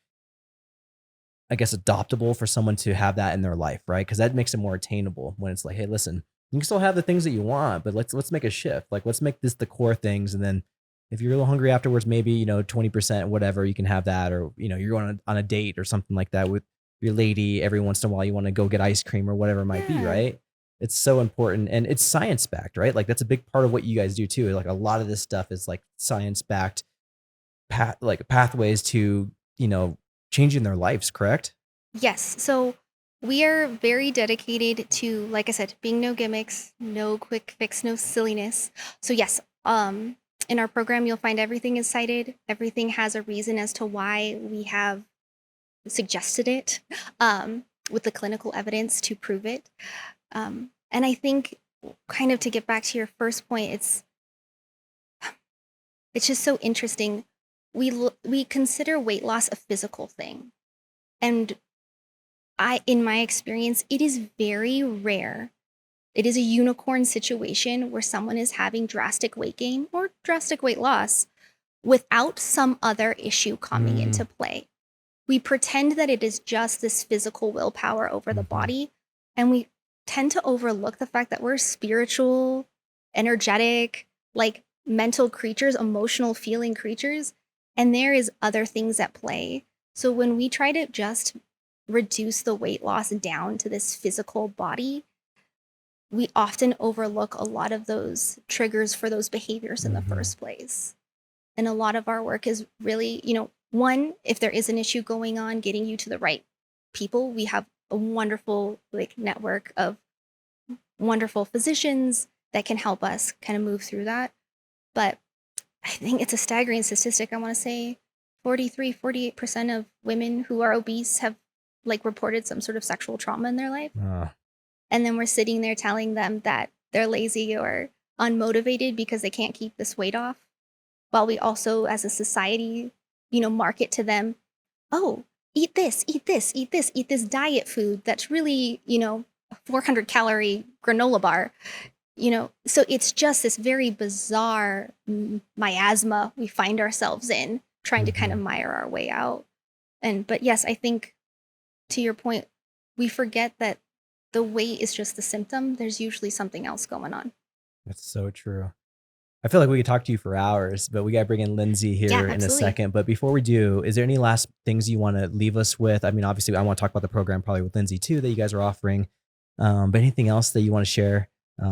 I guess, adoptable for someone to have that in their life, right? Because that makes it more attainable when it's like, hey, listen, you can still have the things that you want, but let's make a shift. Like, let's make this the core things. And then if you're a little hungry afterwards, maybe, 20%, whatever, you can have that. Or, you're going on a date or something like that with your lady. Every once in a while, you want to go get ice cream or whatever it might be, right? It's so important. And it's science backed, right? Like, that's a big part of what you guys do too. Like, a lot of this stuff is like science backed pathways to, changing their lives, correct? Yes. So We are very dedicated to, like I said, being no gimmicks, no quick fix, no silliness. So yes, in our program, you'll find everything is cited. Everything has a reason as to why we have suggested it, with the clinical evidence to prove it. And I think, kind of to get back to your first point, it's just so interesting. We consider weight loss a physical thing, and in my experience, it is very rare. It is a unicorn situation where someone is having drastic weight gain or drastic weight loss without some other issue coming into play. We pretend that it is just this physical willpower over the body, and we tend to overlook the fact that we're spiritual, energetic, like mental creatures, emotional feeling creatures, and there is other things at play. So when we try to just reduce the weight loss down to this physical body, we often overlook a lot of those triggers for those behaviors in the first place. And a lot of our work is really, one, if there is an issue going on, getting you to the right people. We have a wonderful network of wonderful physicians that can help us kind of move through that. But I think it's a staggering statistic. I want to say 48% of women who are obese have reported some sort of sexual trauma in their life. And then we're sitting there telling them that they're lazy or unmotivated because they can't keep this weight off. While we also, as a society, market to them, oh, eat this, eat this, eat this, eat this diet food that's really, a 400 calorie granola bar. So it's just this very bizarre miasma we find ourselves in, trying to kind of mire our way out. But yes, I think, to your point, we forget that the weight is just the symptom. There's usually something else going on. That's so true. I feel like we could talk to you for hours, but we got to bring in Lindsay here in a second. But before we do, is there any last things you want to leave us with? I mean, obviously, I want to talk about the program probably with Lindsay too that you guys are offering. But anything else that you want to share?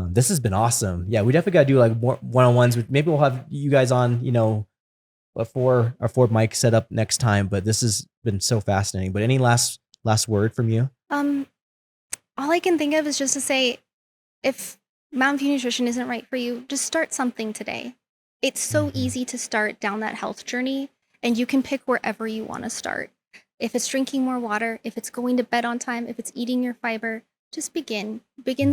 This has been awesome. Yeah, we definitely got to do more one-on-ones. Maybe we'll have you guys on, before our Ford mic set up next time. But this has been so fascinating. But any last word from you? All I can think of is just to say, if Mountain View Nutrition isn't right for you, just start something today. It's so easy to start down that health journey, and you can pick wherever you want to start. If it's drinking more water, if it's going to bed on time, if it's eating your fiber, just begin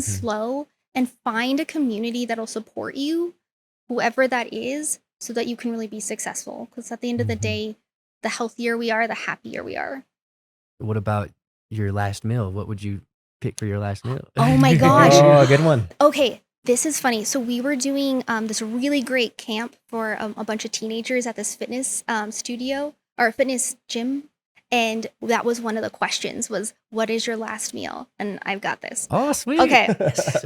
slow and find a community that'll support you, whoever that is, so that you can really be successful. Because at the end of the day, the healthier we are, the happier we are. What about your last meal? What would you pick for your last meal? Oh my gosh. Oh, good one. Okay, this is funny. So we were doing this really great camp for a bunch of teenagers at this fitness studio or fitness gym. And that was one of the questions was, what is your last meal? And I've got this. Oh, sweet. Okay.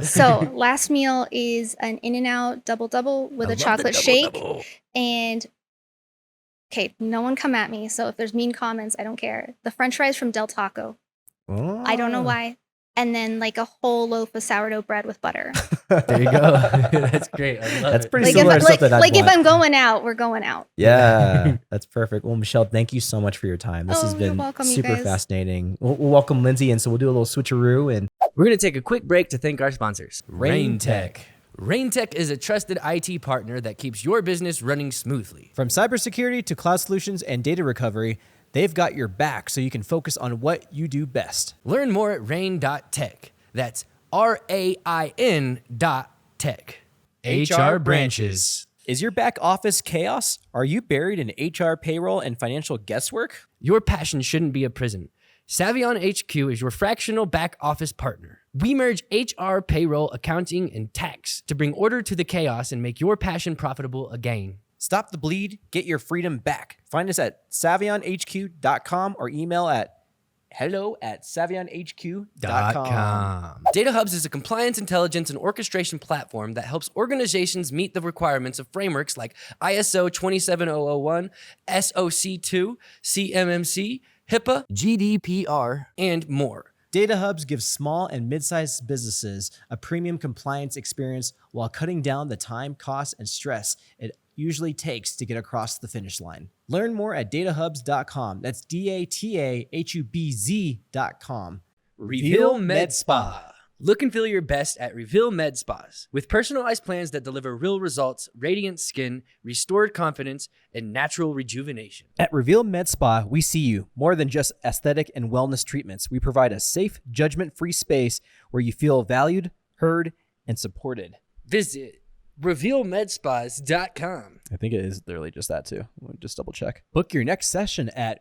So last meal is an In-N-Out double with a chocolate shake. And okay, no one come at me. So if there's mean comments, I don't care. The French fries from Del Taco. Oh. I don't know why. And then a whole loaf of sourdough bread with butter. There you go. That's great. I love That's it. pretty similar to something I'd want. If I'm going out, we're going out. Yeah, that's perfect. Well, Michelle, thank you so much for your time. This has you're been welcome, you super guys. fascinating. We'll welcome Lindsay in, so we'll do a little switcheroo. And We're going to take a quick break to thank our sponsors. Rain Tech. Rain Tech is a trusted IT partner that keeps your business running smoothly. From cybersecurity to cloud solutions and data recovery, they've got your back so you can focus on what you do best. Learn more at rain.tech. That's RAIN.tech. HR branches. Is your back office chaos? Are you buried in HR, payroll, and financial guesswork? Your passion shouldn't be a prison. Savion HQ is your fractional back office partner. We merge HR, payroll, accounting, and tax to bring order to the chaos and make your passion profitable again. Stop the bleed, get your freedom back. Find us at savionhq.com or email at hello@savionhq.com. Data Hubs is a compliance, intelligence, and orchestration platform that helps organizations meet the requirements of frameworks like ISO 27001, SOC2, CMMC, HIPAA, GDPR, and more. Data Hubs gives small and mid-sized businesses a premium compliance experience while cutting down the time, cost, and stress it usually takes to get across the finish line. Learn more at datahubs.com. That's DATAHUBZ.com. Reveal Med Spa. Look and feel your best at Reveal Med Spas. With personalized plans that deliver real results, radiant skin, restored confidence, and natural rejuvenation. At Reveal Med Spa, we see you more than just aesthetic and wellness treatments. We provide a safe, judgment-free space where you feel valued, heard, and supported. Visit revealmedspas.com. I think it is literally just that too. We'll just double check. Book your next session at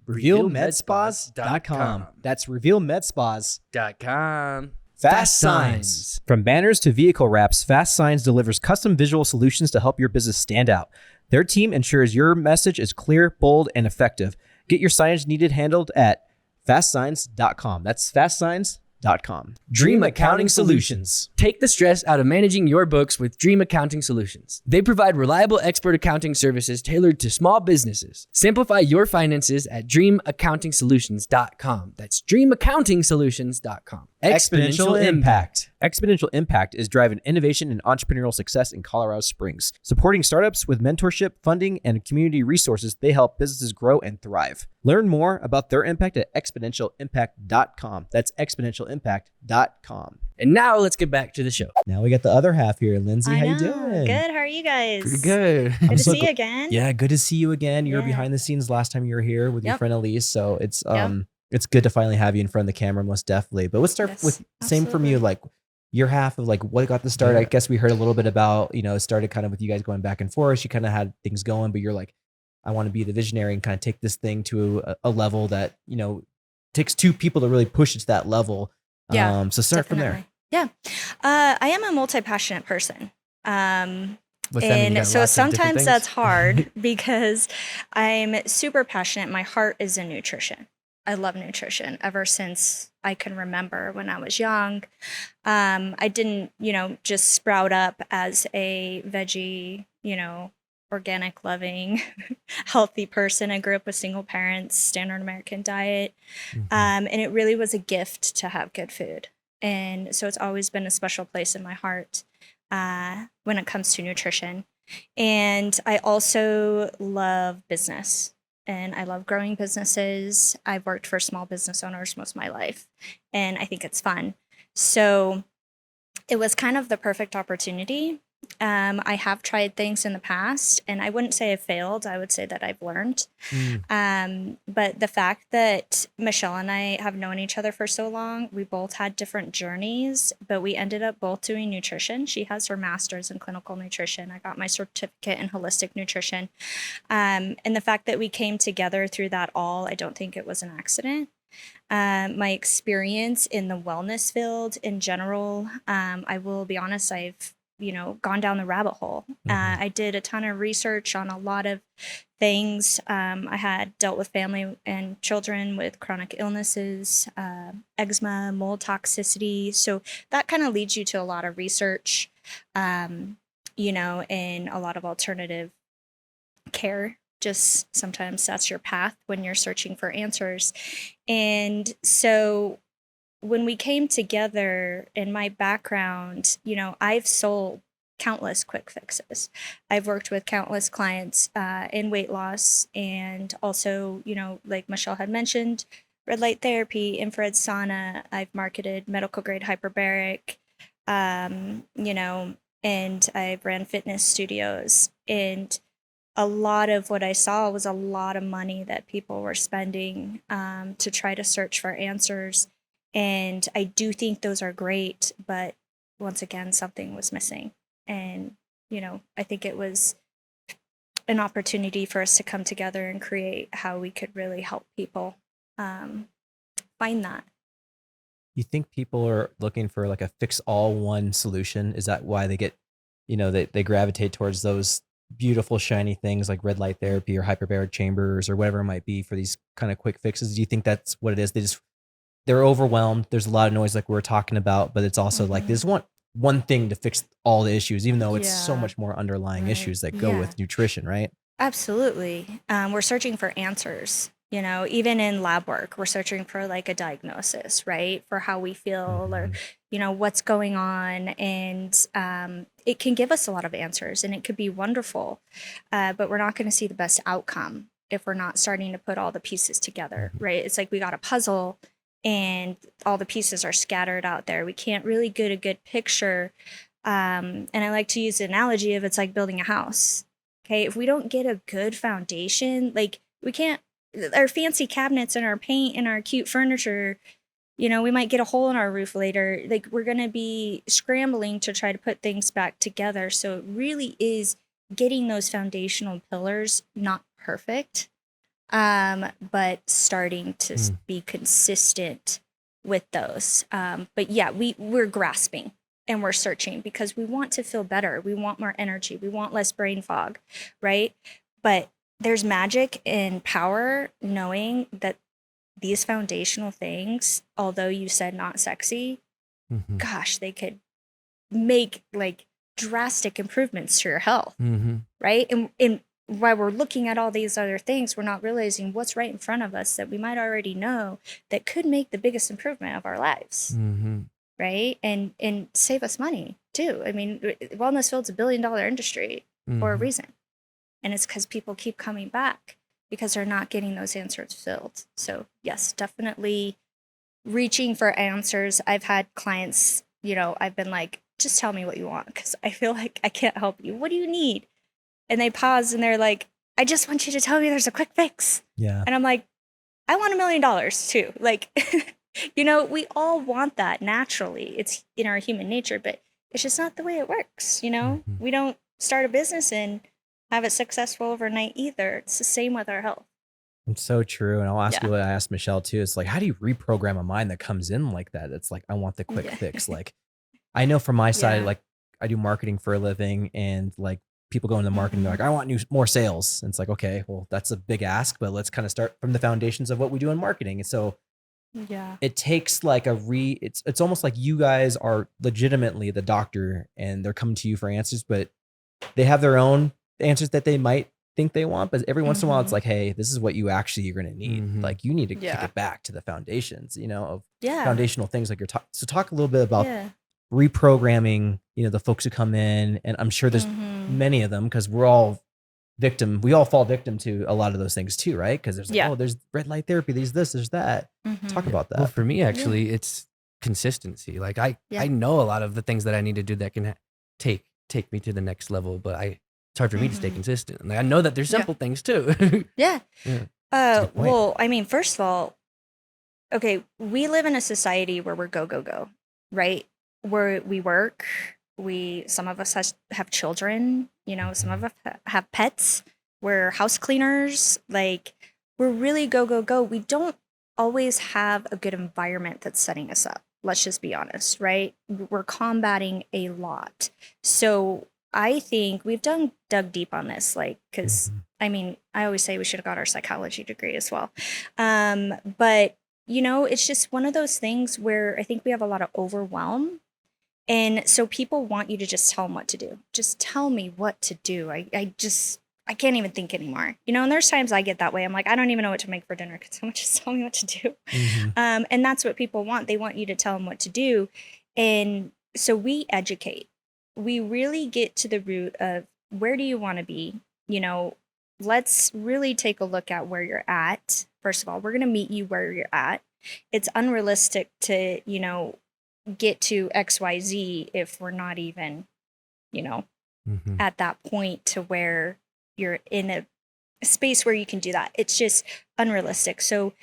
revealmedspas.com. That's revealmedspas.com. Fast Signs. From banners to vehicle wraps, Fast Signs delivers custom visual solutions to help your business stand out. Their team ensures your message is clear, bold, and effective. Get your signage needed handled at fastsigns.com. That's fastsigns.com. Dream Accounting Solutions. Take the stress out of managing your books with Dream Accounting Solutions. They provide reliable expert accounting services tailored to small businesses. Simplify your finances at dreamaccountingsolutions.com. That's dreamaccountingsolutions.com. Exponential Impact. Exponential Impact is driving innovation and entrepreneurial success in Colorado Springs. Supporting startups with mentorship, funding, and community resources, they help businesses grow and thrive. Learn more about their impact at exponentialimpact.com. That's exponentialimpact.com. And now let's get back to the show. Now we got the other half here. Lindsay, how you doing? Good. How are you guys? Pretty good. Good to see you again. Yeah, good to see you again. You were Yeah. behind the scenes last time you were here with your Yep. friend Elise, so it's Yep. it's good to finally have you in front of the camera, most definitely. But let's start Yes, with same from you, absolutely. like your half of like what got the start. Yeah. I guess we heard a little bit about, it started kind of with you guys going back and forth. You kind of had things going, but you're like, I want to be the visionary and kind of take this thing to a level that, takes two people to really push it to that level. Yeah, So start from there. Definitely. Yeah. I am a multi-passionate person. What's that mean? You got And so lots of different sometimes things? that's hard because I'm super passionate. My heart is in nutrition. I love nutrition ever since I can remember when I was young. I didn't, just sprout up as a veggie, organic loving, healthy person. I grew up with single parents, standard American diet. And it really was a gift to have good food. And so it's always been a special place in my heart when it comes to nutrition. And I also love business. And I love growing businesses. I've worked for small business owners most of my life, and I think it's fun. So it was kind of the perfect opportunity. I have tried things in the past, and I wouldn't say I've failed. I would say that I've learned. But the fact that Michelle and I have known each other for so long, we both had different journeys, but we ended up both doing nutrition. She has her master's in clinical nutrition. I got my certificate in holistic nutrition. And the fact that we came together through that all, I don't think it was an accident. My experience in the wellness field in general, I will be honest, I've gone down the rabbit hole. I did a ton of research on a lot of things. I had dealt with family and children with chronic illnesses, eczema, mold toxicity. So that kind of leads you to a lot of research, and a lot of alternative care. Just sometimes that's your path when you're searching for answers. And so when we came together, in my background, I've sold countless quick fixes. I've worked with countless clients in weight loss, and also, like Michelle had mentioned, red light therapy, infrared sauna. I've marketed medical grade hyperbaric, and I've ran fitness studios. And a lot of what I saw was a lot of money that people were spending to try to search for answers. And I do think those are great, but once again, something was missing. And, I think it was an opportunity for us to come together and create how we could really help people find that. You think people are looking for like a fix all one solution? Is that why they get, they gravitate towards those beautiful shiny things like red light therapy or hyperbaric chambers or whatever it might be for these kind of quick fixes? Do you think that's what it is? They're overwhelmed. There's a lot of noise like we were talking about, but it's also like there's one thing to fix all the issues, even though it's so much more underlying issues that go with nutrition, right? Absolutely. We're searching for answers, even in lab work, we're searching for like a diagnosis, right? For how we feel or, what's going on. And it can give us a lot of answers and it could be wonderful, but we're not going to see the best outcome if we're not starting to put all the pieces together, right? It's like we got a puzzle and all the pieces are scattered out there. We can't really get a good picture. And I like to use the analogy of it's like building a house. Okay. If we don't get a good foundation, like we can't, our fancy cabinets and our paint and our cute furniture, you know, we might get a hole in our roof later. Like we're going to be scrambling to try to put things back together. So it really is getting those foundational pillars, not perfect, but starting to be consistent with those. But yeah, we're grasping and we're searching because we want to feel better. We want more energy. We want less brain fog, right? But there's magic and power knowing that these foundational things, although you said not sexy, gosh, they could make like drastic improvements to your health, right? And while we're looking at all these other things, we're not realizing what's right in front of us that we might already know that could make the biggest improvement of our lives, right? And save us money too. I mean, wellness field's $1 billion industry for a reason. And it's because people keep coming back because they're not getting those answers filled. So yes, definitely reaching for answers. I've had clients, you know, I've been like, just tell me what you want because I feel like I can't help you. What do you need? And they pause and they're like, I just want you to tell me there's a quick fix. Yeah. And I'm like, I want $1 million too. Like, you know, we all want that naturally. It's in our human nature, but it's just not the way it works. You know, we don't start a business and have it successful overnight either. It's the same with our health. It's so true. And I'll ask you what I asked Michelle too. It's like, how do you reprogram a mind that comes in like that? It's like, I want the quick fix. Like, I know from my side, like I do marketing for a living and like people go into marketing, they're like, I want more sales. And it's like, okay, well, that's a big ask, but let's kind of start from the foundations of what we do in marketing. And so it takes like it's almost like you guys are legitimately the doctor and they're coming to you for answers, but they have their own answers that they might think they want. But every once in a while, it's like, hey, this is what you actually are going to need. Like you need to kick it back to the foundations, you know, of foundational things like you're talking. So talk a little bit about reprogramming, you know, the folks who come in, and I'm sure there's many of them because we all fall victim to a lot of those things too, right? Because there's like, oh, there's red light therapy, there's this, there's that. Talk about that. Well, for me, actually, it's consistency. Like I know a lot of the things that I need to do that can take me to the next level, but it's hard for me to stay consistent. And I know that there's simple things too. Well, I mean, first of all, okay, we live in a society where we're go, right? Where we work, some of us have children, you know, some of us have pets, we're house cleaners, like we're really go. We don't always have a good environment that's setting us up. Let's just be honest, right? We're combating a lot. So I think we've dug deep on this, like, because I mean, I always say we should have got our psychology degree as well. But, you know, it's just one of those things where I think we have a lot of overwhelm. And so people want you to just tell them what to do. Just tell me what to do. I can't even think anymore. You know, and there's times I get that way. I'm like, I don't even know what to make for dinner. Could someone just tell me what to do? And that's what people want. They want you to tell them what to do. And so we educate. We really get to the root of where do you want to be? You know, let's really take a look at where you're at. First of all, we're going to meet you where you're at. It's unrealistic to, you know, get to XYZ if we're not even, you know, at that point to where you're in a space where you can do that. It's just unrealistic. So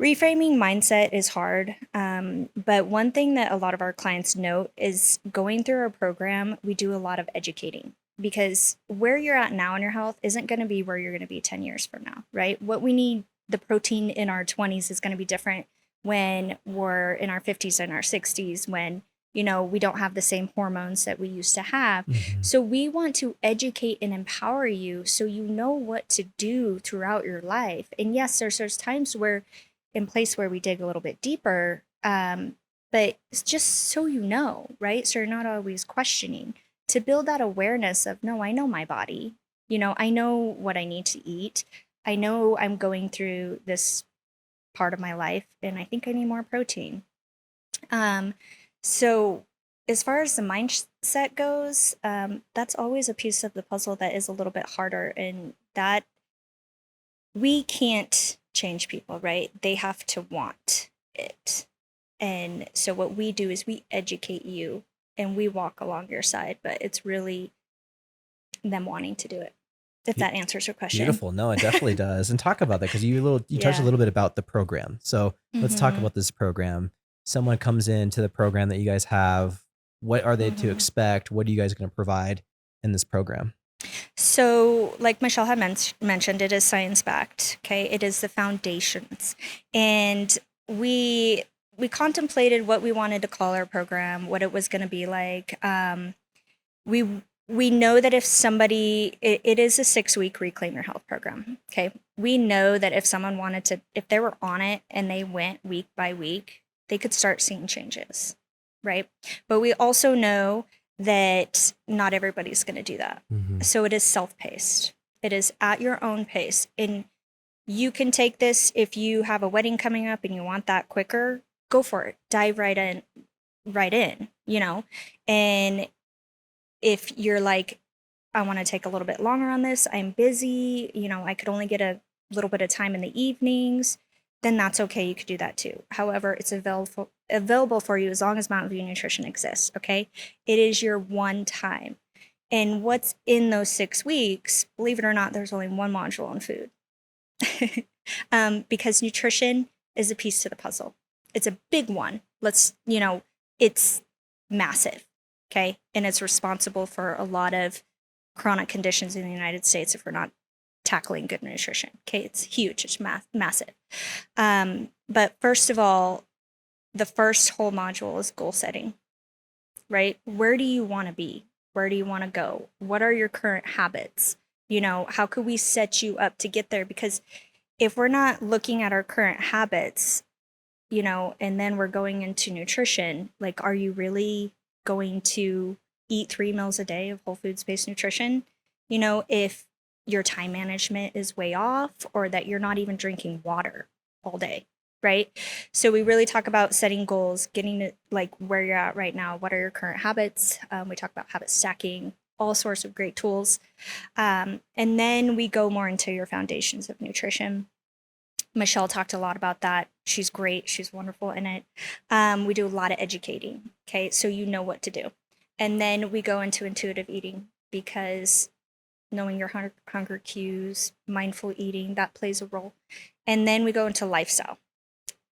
reframing mindset is hard. But one thing that a lot of our clients note is going through our program, we do a lot of educating because where you're at now in your health isn't going to be where you're going to be 10 years from now, right? What we need, the protein in our 20s is going to be different when we're in our 50s and our 60s, when, you know, we don't have the same hormones that we used to have. So we want to educate and empower you so you know what to do throughout your life. And yes, there's times where in place where we dig a little bit deeper, but it's just so you know, right? So you're not always questioning, to build that awareness of, no, I know my body. You know, I know what I need to eat. I know I'm going through this part of my life and I think I need more protein. So as far as the mindset goes, that's always a piece of the puzzle that is a little bit harder, and that we can't change people, right? They have to want. it. And so what we do is we educate you and we walk along your side, but it's really them wanting to do it. If that answers your question. Beautiful. No, it definitely does. And talk about that because you touched a Yeah. little bit about the program. So let's talk Mhm. about this program. Someone comes into the program that you guys have. What are they to Mhm. expect? What are you guys going to provide in this program? So, like Michelle had mentioned, it is science backed. Okay, it is the foundations, and we contemplated what we wanted to call our program, what it was going to be like. We know that if somebody, it is a 6-week Reclaim Your Health program. Okay, we know that if someone wanted to, if they were on it and they went week by week, they could start seeing changes, right? But we also know that not everybody's going to do that. Mhm. So it is self-paced. It is at your own pace. And you can take this if you have a wedding coming up and you want that quicker, go for it. Dive right in, you know? And if you're like, I want to take a little bit longer on this, I'm busy, you know, I could only get a little bit of time in the evenings, then that's okay. You could do that too. However, it's available for you as long as Mountain View Nutrition exists. Okay. It is your one time. And what's in those 6 weeks, believe it or not, there's only one module on food. Because nutrition is a piece to the puzzle. It's a big one. It's massive. Okay. And it's responsible for a lot of chronic conditions in the United States if we're not tackling good nutrition. Okay. It's huge. It's massive. But first of all, the first whole module is goal setting, right? Where do you want to be? Where do you want to go? What are your current habits? You know, how could we set you up to get there? Because if we're not looking at our current habits, you know, and then we're going into nutrition, like, are you really going to eat 3 meals a day of whole foods-based nutrition? You know, if your time management is way off or that you're not even drinking water all day, right? So we really talk about setting goals, getting to like where you're at right now. What are your current habits? We talk about habit stacking, all sorts of great tools. And then we go more into your foundations of nutrition. Michelle talked a lot about that. She's great. She's wonderful in it. We do a lot of educating. Okay. So you know what to do. And then we go into intuitive eating because knowing your hunger cues, mindful eating, that plays a role. And then we go into lifestyle.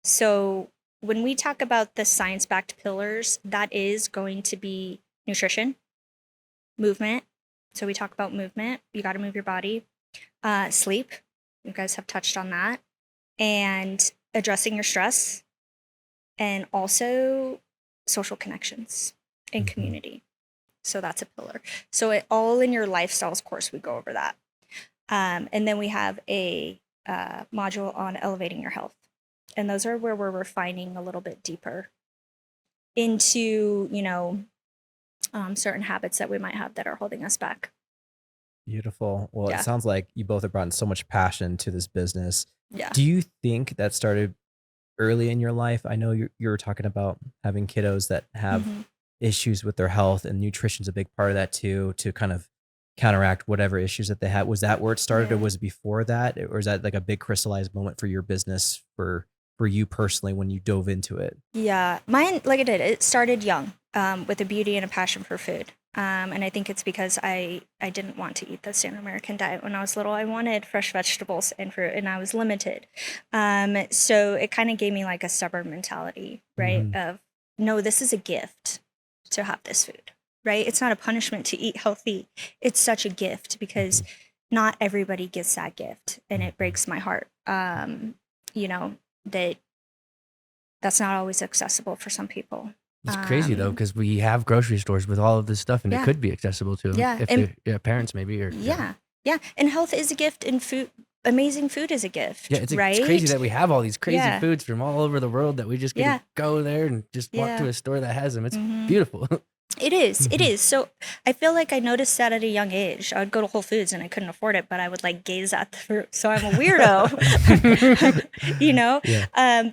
So when we talk about the science-backed pillars, that is going to be nutrition, movement. So we talk about movement. You got to move your body. Sleep. You guys have touched on that. And addressing your stress. And also social connections and community. So that's a pillar. So it all in your lifestyles course, we go over that. And then we have a module on elevating your health. And those are where we're refining a little bit deeper into, you know, certain habits that we might have that are holding us back. Beautiful. Well, Yeah. it sounds like you both have brought so much passion to this business. Yeah. Do you think that started early in your life? I know you were talking about having kiddos that have Mhm. issues with their health, and nutrition's a big part of that too, to kind of counteract whatever issues that they had. Was that where it started, or Yeah. was it before that? Or is that like a big crystallized moment for your business for you personally when you dove into it? Yeah, mine, like I did, it started young with a beauty and a passion for food. And I think it's because I didn't want to eat the standard American diet when I was little. I wanted fresh vegetables and fruit, and I was limited. So it kind of gave me like a stubborn mentality, right? Of, no, this is a gift to have this food, right? It's not a punishment to eat healthy. It's such a gift because not everybody gets that gift, and it breaks my heart. You know, that's not always accessible for some people. It's crazy though, because we have grocery stores with all of this stuff, and it Yeah. could be accessible to them Yeah, if and- they're parents maybe or Yeah. And health is a gift, and food, amazing food is a gift. Yeah, it's right? crazy that we have all these crazy Yeah. foods from all over the world that we just get Yeah. to go there and just walk Yeah. to a store that has them. It's Mhm. beautiful. It is. It Mhm. is. So I feel like I noticed that at a young age. I would go to Whole Foods and I couldn't afford it, but I would like gaze at the fruit. So I'm a weirdo, you know? Yeah.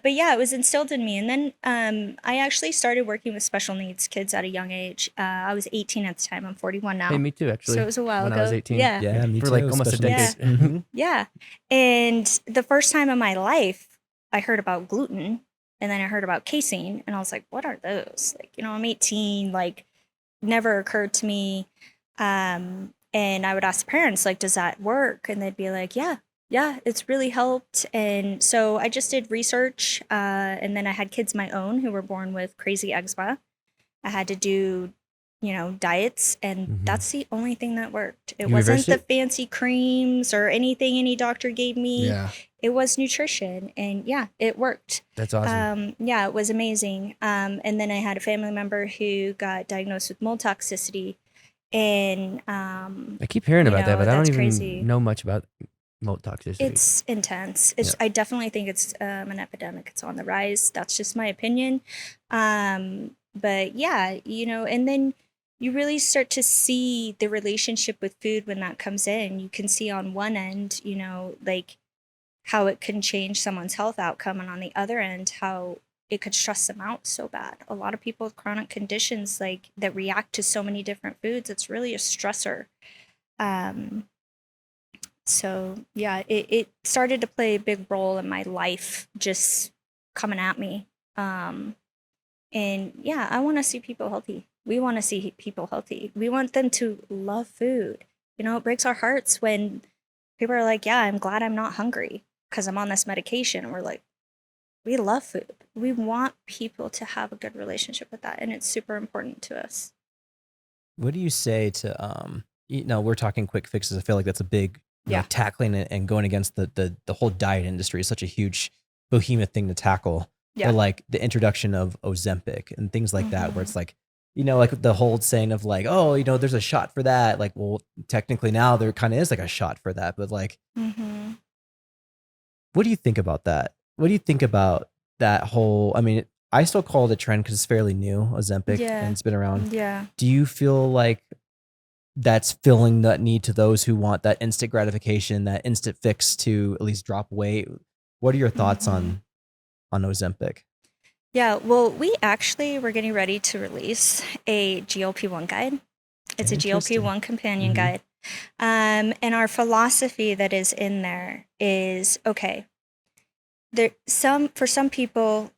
But yeah, it was instilled in me. And then I actually started working with special needs kids at a young age. I was 18 at the time. I'm 41 now. Hey, me too, actually. So it was a while when ago. I was 18. Yeah. Yeah, me For too. like almost a especially- decade. Mhm. Yeah. And the first time in my life I heard about gluten And then I heard about casein and I was like, what are those? Like, I'm 18, like never occurred to me. And I would ask the parents, like, does that work? And they'd be like, yeah, it's really helped. And so I just did research. And then I had kids of my own who were born with crazy eczema. I had to do, diets. And that's the only thing that worked. It You wasn't reversed the it? fancy creams or anything any doctor gave me. Yeah, It was nutrition. And yeah, it worked. that's awesome. Yeah, it was amazing. And then I had a family member who got diagnosed with mold toxicity. And I keep hearing about that, but I don't that's even crazy. know much about mold toxicity. It's intense. I definitely think it's an epidemic. It's on the rise. That's just my opinion. But yeah, and then you really start to see the relationship with food when that comes in. You can see on one end, like how it can change someone's health outcome, and on the other end, how it could stress them out so bad. A lot of people with chronic conditions, like that react to so many different foods, it's really a stressor. So yeah, it started to play a big role in my life, just coming at me. And yeah, I want to see people healthy. We want to see people healthy. We want them to love food. It breaks our hearts when people are like, yeah, I'm glad I'm not hungry because I'm on this medication. And we're like, we love food. We want people to have a good relationship with that. And it's super important to us. What do you say to we're talking quick fixes. I feel like that's a big tackling it and going against the whole diet industry is such a huge behemoth thing to tackle. Yeah. But like the introduction of Ozempic and things like that, where it's like, like the whole saying of like, oh, there's a shot for that. Like, well, technically now there kind of is like a shot for that. But like, what do you think about that? What do you think about that whole, I mean, I still call it a trend because it's fairly new, Ozempic, and it's been around. Yeah. Do you feel like that's filling that need to those who want that instant gratification, that instant fix to at least drop weight? What are your thoughts on Ozempic? Yeah, well, we're getting ready to release a GLP-1 guide. It's a GLP-1 companion guide. And our philosophy that is in there is, okay, for some people,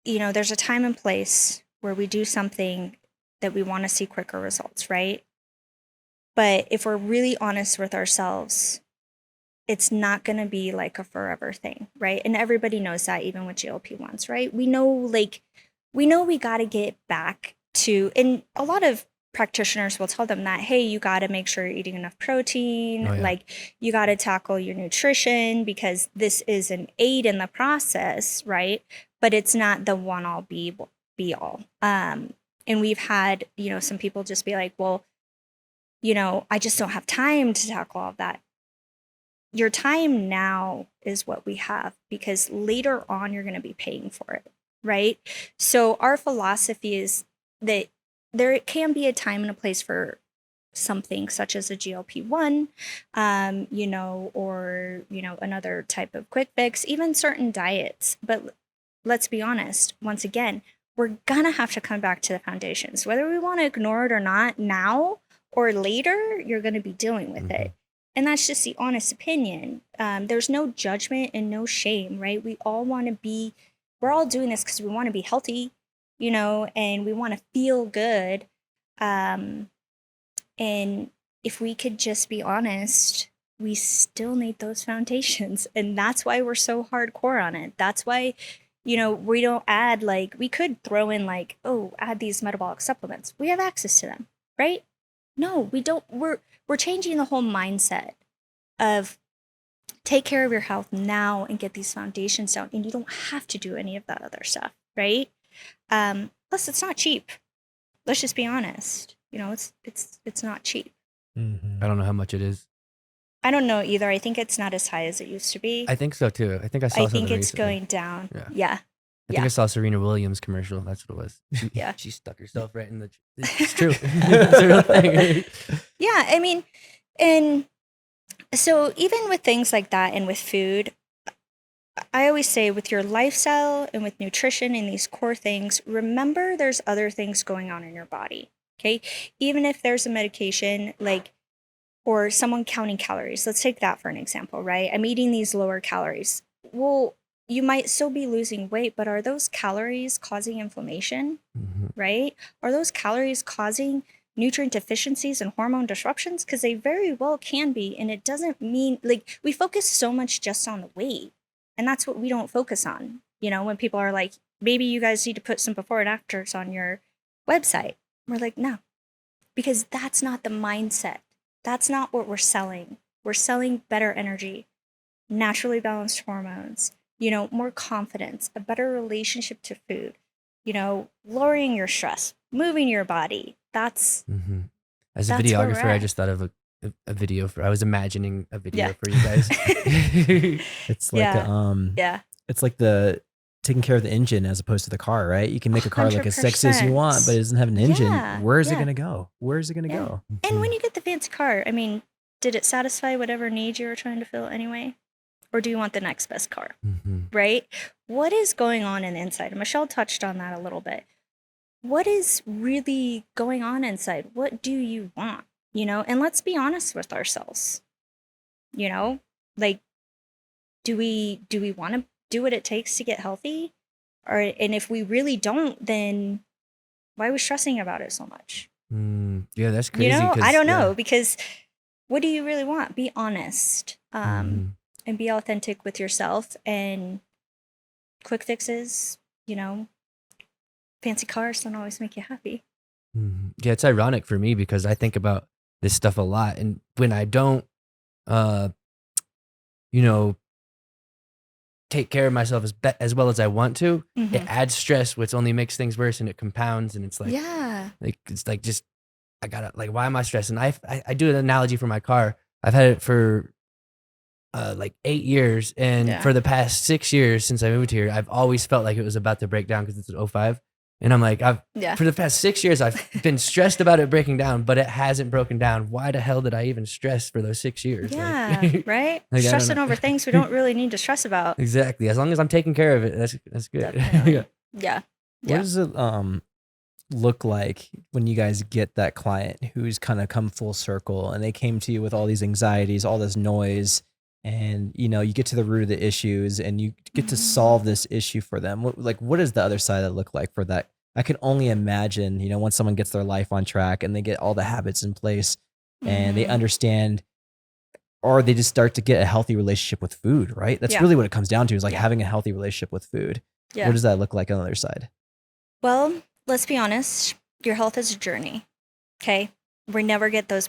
there's a time and place where we do something that we want to see quicker results, right? But if we're really honest with ourselves, it's not going to be like a forever thing, right? And everybody knows that, even with GLP-1s, right? We know we got to get back to, and a lot of practitioners will tell them that, hey, you got to make sure you're eating enough protein. Like, you got to tackle your nutrition because this is an aid in the process, right? But it's not the one all be all. And we've had, some people just be like, well, I just don't have time to tackle all of that. Your time now is what we have, because later on you're going to be paying for it, right? So our philosophy is that there can be a time and a place for something such as a GLP-1, or, another type of quick fix, even certain diets. But let's be honest, once again, we're going to have to come back to the foundations. Whether we want to ignore it or not, now or later, you're going to be dealing with it. And that's just the honest opinion. There's no judgment and no shame, right? We're all doing this because we want to be healthy, and we want to feel good. And if we could just be honest, we still need those foundations. And that's why we're so hardcore on it. That's why, we don't add, like, we could throw in like, oh, add these metabolic supplements. We have access to them, right? No, we don't. We're changing the whole mindset of take care of your health now and get these foundations down, and you don't have to do any of that other stuff, right? Plus, it's not cheap. Let's just be honest. It's not cheap. I don't know how much it is. I don't know either. I think it's not as high as it used to be. I think so too. I think I saw. I think it's recently. going down. Yeah. I think I saw Serena Williams commercial. That's what it was. Yeah. She stuck herself right in the. It's true. It's a real thing. Yeah, I mean, and so even with things like that and with food, I always say with your lifestyle and with nutrition and these core things, remember there's other things going on in your body, okay? Even if there's a medication, like, or someone counting calories. Let's take that for an example, right? I'm eating these lower calories. Well, you might still be losing weight, but are those calories causing inflammation, right? Are those calories causing nutrient deficiencies and hormone disruptions? Because they very well can be. And it doesn't mean, like, we focus so much just on the weight. And that's what we don't focus on. You know, when people are like, maybe you guys need to put some before and afters on your website. We're like, no, because that's not the mindset. That's not what we're selling. We're selling better energy, naturally balanced hormones, you know, more confidence, a better relationship to food, you know, lowering your stress, moving your body. That's As a That's where we're videographer, I at. just thought of a video I was imagining a video Yeah. for you guys. It's like yeah. it's like the taking care of the engine as opposed to the car, right? You can make a car look as sexy as you want, but it doesn't have an engine. Yeah, Where is it yeah. gonna go? Where is it gonna Yeah. go? And when you get the fancy car, I mean, did it satisfy whatever need you were trying to fill anyway? Or do you want the next best car, right? What is going on in the inside? And Michelle touched on that a little bit. What is really going on inside? What do you want? You know, and let's be honest with ourselves. You know, like, do we want to do what it takes to get healthy? And if we really don't, then why are we stressing about it so much? Yeah, that's crazy. You know, I 'cause, don't yeah. know, because what do you really want? Be honest, and be authentic with yourself. And quick fixes, you know, fancy cars don't always make you happy. Yeah, it's ironic for me because I think about this stuff a lot, and when I don't, you know, take care of myself as well as I want to, it adds stress, which only makes things worse, and it compounds, and it's like, Yeah. like it's like just I gotta, like, why am I stressing? I do an analogy for my car. I've had it for like 8 years, and Yeah. for the past 6 years since I moved here, I've always felt like it was about to break down because it's an '05. And I'm like, Yeah. for the past 6 years, I've been stressed about it breaking down, but it hasn't broken down. Why the hell did I even stress for those 6 years? Yeah. Like, Right? like, I don't Stressing know. over things we don't really need to stress about. Exactly. As long as I'm taking care of it, that's good. Definitely. Yeah. Yeah. What Yeah. does it look like when you guys get that client who's kind of come full circle and they came to you with all these anxieties, all this noise, and you know, you get to the root of the issues and you get to solve this issue for them? What does the other side of that look like for that? I can only imagine, you know, once someone gets their life on track and they get all the habits in place and they understand, or they just start to get a healthy relationship with food, right? That's Yeah. really what it comes down to, is like Yeah. having a healthy relationship with food. Yeah. What does that look like on the other side? Well, let's be honest. Your health is a journey. Okay. We never get those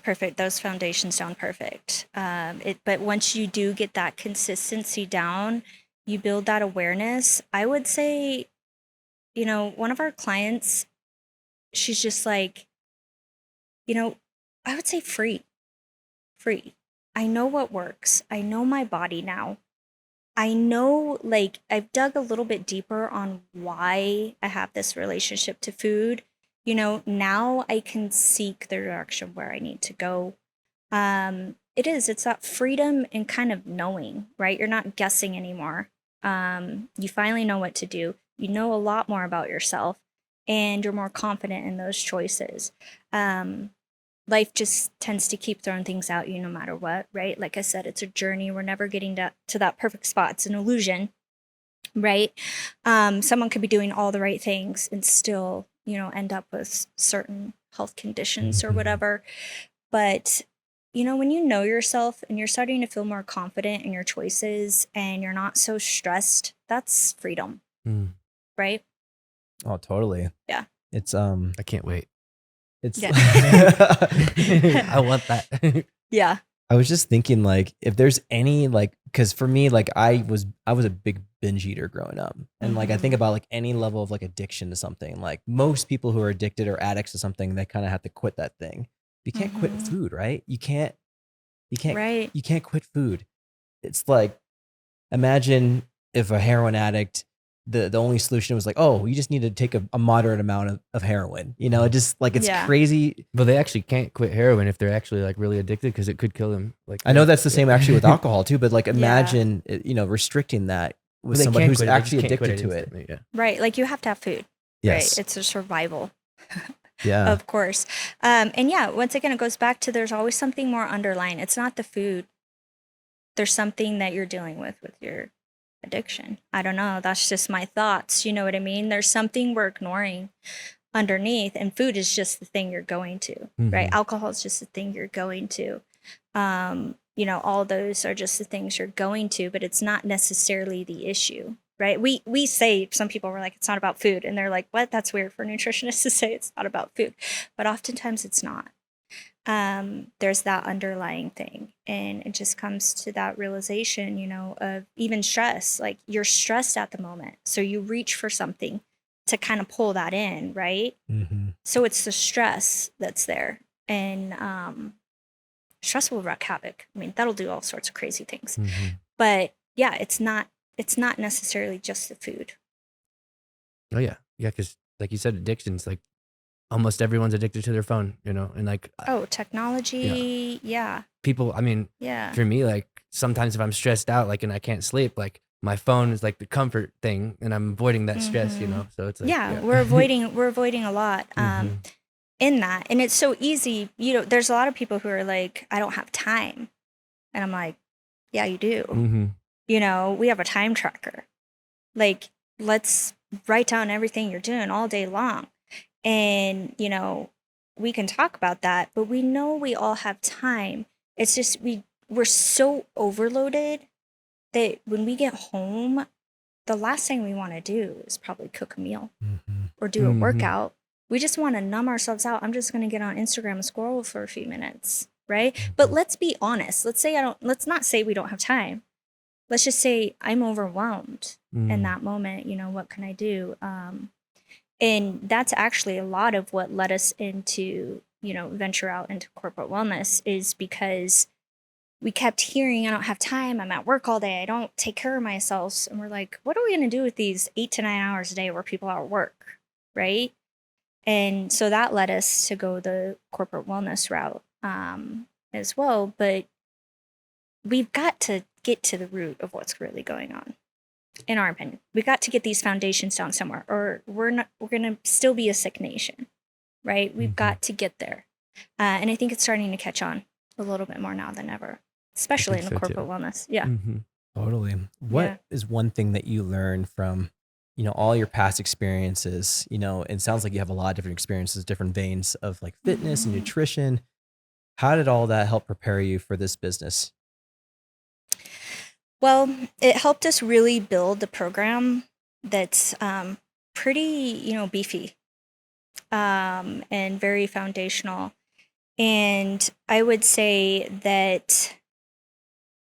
foundations down perfect. But once you do get that consistency down, you build that awareness. I would say, you know, one of our clients, she's just like, you know, I would say free. I know what works. I know my body now. I know, like, I've dug a little bit deeper on why I have this relationship to food. You know, now I can seek the direction where I need to go. It's that freedom and kind of knowing, right? You're not guessing anymore. You finally know what to do. You know a lot more about yourself, and you're more confident in those choices. Life just tends to keep throwing things at you no matter what, right? Like I said, it's a journey. We're never getting to that perfect spot. It's an illusion, right? Someone could be doing all the right things and still, you know, end up with certain health conditions or whatever. But, you know, when you know yourself and you're starting to feel more confident in your choices and you're not so stressed, that's freedom, right? Oh, totally. Yeah. It's I can't wait. it's Yeah. I want that. Yeah. I was just thinking, like, if there's any, like, because for me, like, I was a big binge eater growing up, and like I think about like any level of like addiction to something. Like most people who are addicted or addicts to something, they kind of have to quit that thing. You can't quit food, right? You can't Right. you can't quit food. It's like, imagine if a heroin addict, the only solution was like, oh, you just need to take a moderate amount of heroin. You know, it just like, it's Yeah. crazy. But they actually can't quit heroin if they're actually like really addicted because it could kill them. Like, I know that's the same actually with alcohol too, but like imagine, you know, restricting that with They someone can't who's quit it, they just actually can't quit addicted to it. instantly, Yeah. Right. Like you have to have food. Yes. Right. It's a survival. Yeah. Of course. And yeah, once again, it goes back to there's always something more underlying. It's not the food. There's something that you're dealing with your addiction. I don't know. That's just my thoughts. You know what I mean? There's something we're ignoring underneath, and food is just the thing you're going to, right? Mhm. Alcohol is just the thing you're going to. All those are just the things you're going to, but it's not necessarily the issue, right? We say, some people were like, it's not about food, and they're like, what? That's weird for nutritionists to say it's not about food, but oftentimes it's not. There's that underlying thing, and it just comes to that realization, of even stress. Like, you're stressed at the moment, so you reach for something to kind of pull that in, right? Mm-hmm. So it's the stress that's there, and stress will wreak havoc. I mean, that'll do all sorts of crazy things. Mhm. But yeah, it's not necessarily just the food. Oh yeah, yeah. Because like you said, addictions. Like almost everyone's addicted to their phone. And like Oh, technology. Yeah. people. I mean, Yeah. for me, like sometimes if I'm stressed out, like and I can't sleep, like my phone is like the comfort thing, and I'm avoiding that stress. Mhm. So it's like Yeah, we're avoiding a lot Mhm. in that. And it's so easy, there's a lot of people who are like, I don't have time. And I'm like, yeah, you do. Mhm. We have a time tracker. Like, let's write down everything you're doing all day long. And, we can talk about that, but we know we all have time. It's just we're so overloaded that when we get home, the last thing we want to do is probably cook a meal Mm-hmm. or do a Mhm. workout. We just want to numb ourselves out. I'm just going to get on Instagram and scroll for a few minutes, right? But let's be honest. Let's not say we don't have time. Let's just say I'm overwhelmed in Mm. that moment. What can I do? And that's actually a lot of what led us into, venture out into corporate wellness, is because we kept hearing, I don't have time. I'm at work all day. I don't take care of myself. And we're like, what are we going to do with these 8 to 9 hours a day where people are at work? Right. And so that led us to go the corporate wellness route as well. But we've got to get to the root of what's really going on. In our opinion, we got to get these foundations down somewhere, or we're going to still be a sick nation, right? We've Mhm. got to get there. And I think it's starting to catch on a little bit more now than ever, especially in think the so, too. corporate wellness. Yeah. Mhm. Totally. What is one thing that you learned from, all your past experiences? It sounds like you have a lot of different experiences, different veins of like fitness and nutrition. How did all that help prepare you for this business? Well, it helped us really build the program that's pretty, beefy and very foundational. And I would say that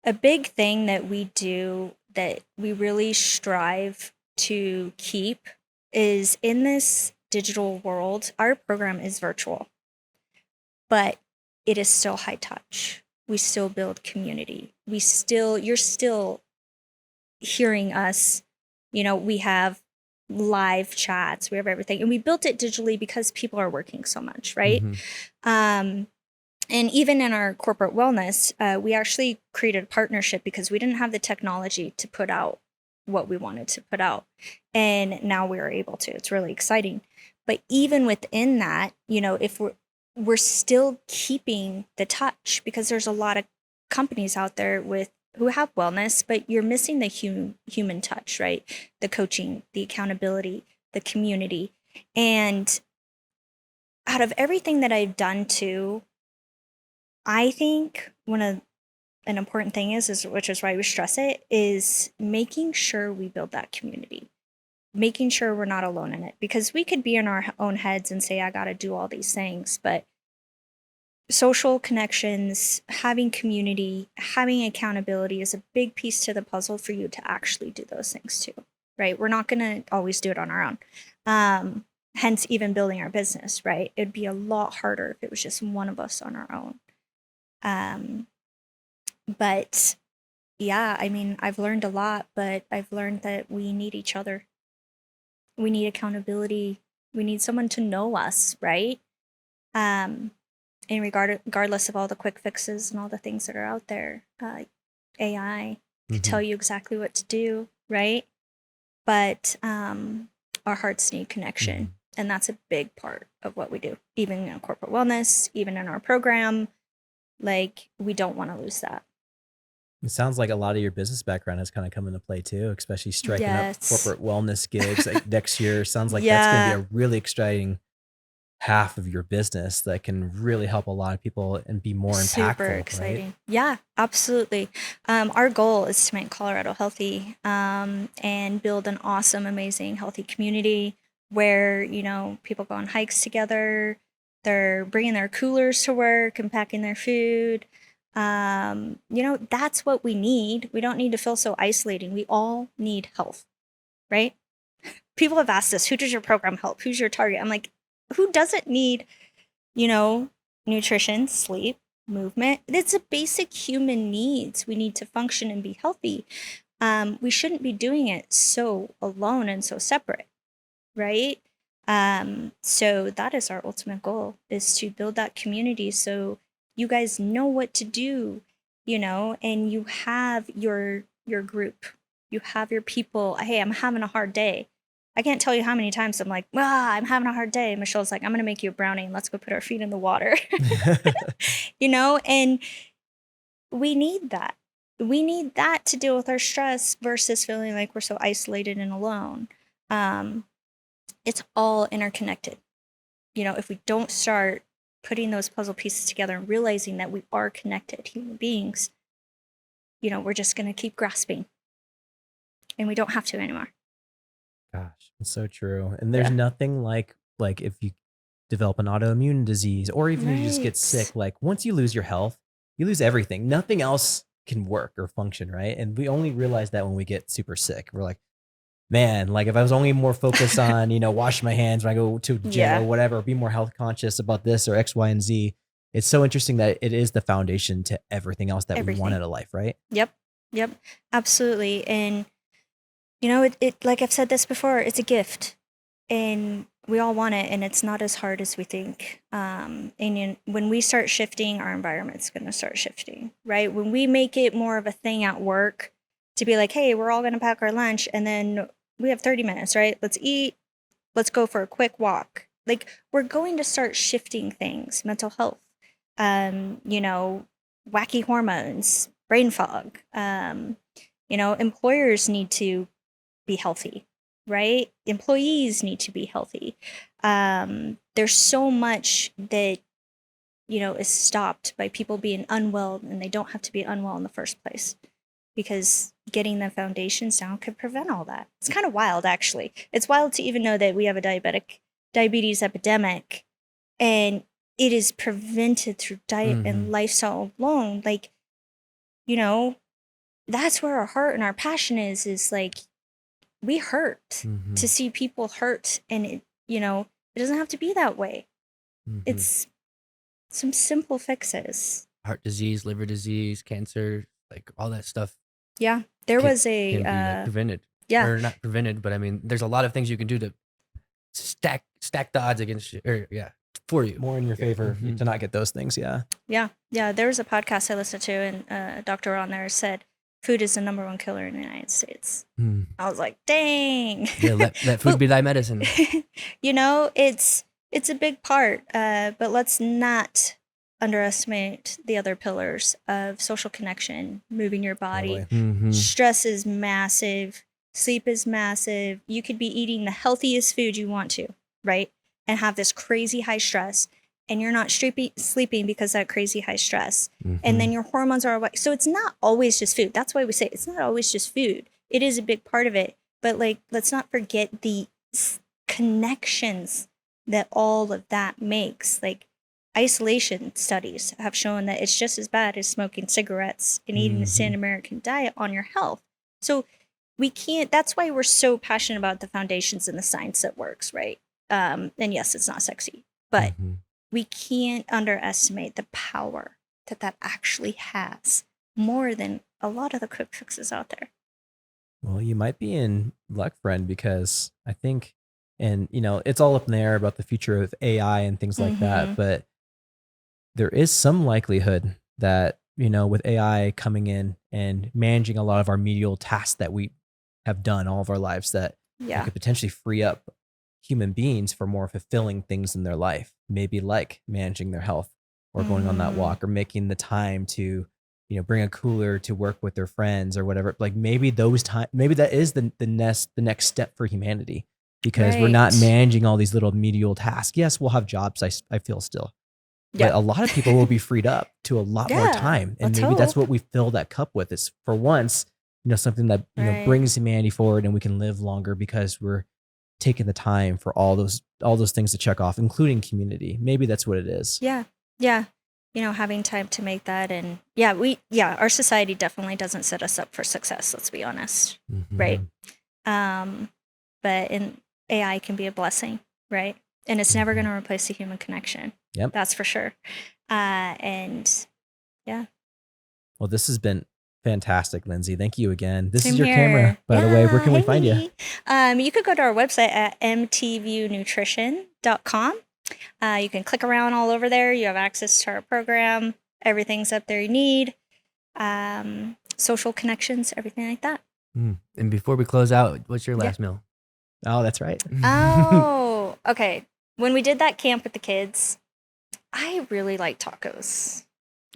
a big thing that we do that we really strive to keep is, in this digital world, our program is virtual, but it is still high touch. We still build community. You're still hearing us. We have live chats, we have everything. And we built it digitally because people are working so much, right? Mhm. And even in our corporate wellness, we actually created a partnership because we didn't have the technology to put out what we wanted to put out. And now we're able to. It's really exciting. But even within that, if we're still keeping the touch, because there's a lot of companies out there who have wellness, but you're missing the human touch, right? The coaching, the accountability, the community. And out of everything that I've done too, I think an important thing is, which is why we stress it, is making sure we build that community, making sure we're not alone in it, because we could be in our own heads and say, I got to do all these things, but social connections, having community, having accountability is a big piece to the puzzle for you to actually do those things too, right? We're not going to always do it on our own. Hence, even building our business, right? It'd be a lot harder if it was just one of us on our own. But yeah, I mean, I've learned a lot, but I've learned that we need each other. We need accountability. We need someone to know us, right? And regardless of all the quick fixes and all the things that are out there, AI can tell you exactly what to do, right? But our hearts need connection. And that's a big part of what we do, even in corporate wellness, even in our program. Like, we don't want to lose that. It sounds like a lot of your business background has kind of come into play too, especially striking up Yes. corporate wellness gigs like next year. Sounds like that's going to be a really exciting half of your business that can really help a lot of people and be more Super impactful, exciting. right? Yeah, absolutely. Our goal is to make Colorado healthy, and build an awesome, amazing, healthy community where, people go on hikes together. They're bringing their coolers to work and packing their food. That's what we need. We don't need to feel so isolating. We all need health, right? People have asked us, who does your program help? Who's your target? I'm like, who doesn't need, nutrition, sleep, movement? It's a basic human needs. We need to function and be healthy. We shouldn't be doing it so alone and so separate, right? So that is our ultimate goal, is to build that community so you guys know what to do, and you have your group, you have your people. Hey, I'm having a hard day. I can't tell you how many times I'm like, I'm having a hard day. Michelle's like, I'm going to make you a brownie and let's go put our feet in the water, and we need that. We need that to deal with our stress versus feeling like we're so isolated and alone. It's all interconnected. If we don't start putting those puzzle pieces together and realizing that we are connected human beings, we're just going to keep grasping, and we don't have to anymore. Gosh, it's so true. And there's Yeah. nothing like if you develop an autoimmune disease or even if you just get Right. sick, like once you lose your health, you lose everything. Nothing else can work or function, right? And we only realize that when we get super sick. We're like, man, like if I was only more focused on, washing my hands when I go to gym Yeah. or whatever, be more health conscious about this or X, Y, and Z. It's so interesting that it is the foundation to everything else that we want Everything. out of life, right? Yep, absolutely. And it like I've said this before, it's a gift, and we all want it, and it's not as hard as we think. When we start shifting, our environment's going to start shifting, right? When we make it more of a thing at work to be like, hey, we're all going to pack our lunch, and then we have 30 minutes, right? Let's eat. Let's go for a quick walk. Like, we're going to start shifting things, mental health, wacky hormones, brain fog. Employers need to be healthy, right? Employees need to be healthy. There's so much that, is stopped by people being unwell, and they don't have to be unwell in the first place, because getting the foundations down could prevent all that. It's kind of wild, actually. It's wild to even know that we have a diabetes epidemic, and it is prevented through diet and lifestyle alone. Like, that's where our heart and our passion is like, we hurt to see people hurt, and it doesn't have to be that way. It's some simple fixes. Heart disease, liver disease, cancer, like all that stuff Yeah, there can, was can be a like, prevented. yeah. Or not prevented, but I mean, there's a lot of things you can do to stack the odds against you, or for you. More in your favor Mhm. to not get those things. Yeah. Yeah. There was a podcast I listened to, and a doctor on there said food is the number one killer in the United States. Mm. I was like, dang. Yeah, let food be thy medicine. It's a big part, but let's not underestimate the other pillars of social connection, moving your body. Totally. Mhm. Stress is massive. Sleep is massive. You could be eating the healthiest food you want to, right? And have this crazy high stress, and you're not sleeping because of that crazy high stress. And then your hormones are so it's not always just food. That's why we say it's not always just food. It is a big part of it, but like, let's not forget the connections that all of that makes. Like, isolation studies have shown that it's just as bad as smoking cigarettes and eating the standard American diet on your health. So we can't, that's why we're so passionate about the foundations and the science that works, right? And yes, it's not sexy, but we can't underestimate the power that actually has, more than a lot of the quick fixes out there. Well, you might be in luck, friend, because I think, and it's all up in the air about the future of AI and things like that, but there is some likelihood that, with AI coming in and managing a lot of our menial tasks that we have done all of our lives, that it Yeah. could potentially free up human beings for more fulfilling things in their life, maybe like managing their health or going on that walk or making the time to, bring a cooler to work with their friends or whatever. Like maybe maybe that is the next step for humanity, because we're not Right. managing all these little medial tasks. Yes, we'll have jobs. I feel still, Yeah. but a lot of people will be freed up to a lot more Yeah, time, and let's maybe that's hope. what we fill that cup with. Is for once, something that Right. brings humanity forward, and we can live longer because we're taking the time for all those things to check off, including community. Maybe that's what it is. Yeah. Yeah. Having time to make that. And our society definitely doesn't set us up for success. Let's be honest. Right. But AI can be a blessing. Right. And it's never going to replace the human connection. Yep. That's for sure. And Well, this has been fantastic, Lindsay. Thank you again. This same is your here. camera, by the way. Where can we find you? You could go to our website at mtviewnutrition.com. You can click around all over there. You have access to our program. Everything's up there you need. Social connections, everything like that. And before we close out, what's your last meal? Oh, that's right. Oh, okay. When we did that camp with the kids, I really like tacos.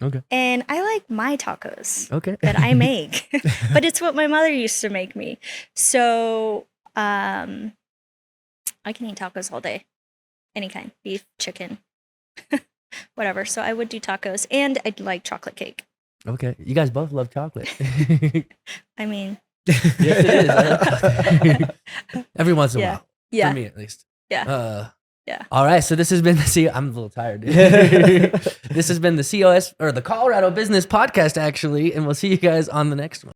Okay. And I like my tacos Okay. that I make, but it's what my mother used to make me. So I can eat tacos all day. Any kind, beef, chicken, whatever. So I would do tacos, and I'd like chocolate cake. Okay. You guys both love chocolate. I mean, Yes, it is. I love chocolate. Every once in a while. yeah, For me, at least. yeah. All right. So this has been I'm a little tired. This has been the COS or the Colorado Business Podcast, actually. And we'll see you guys on the next one.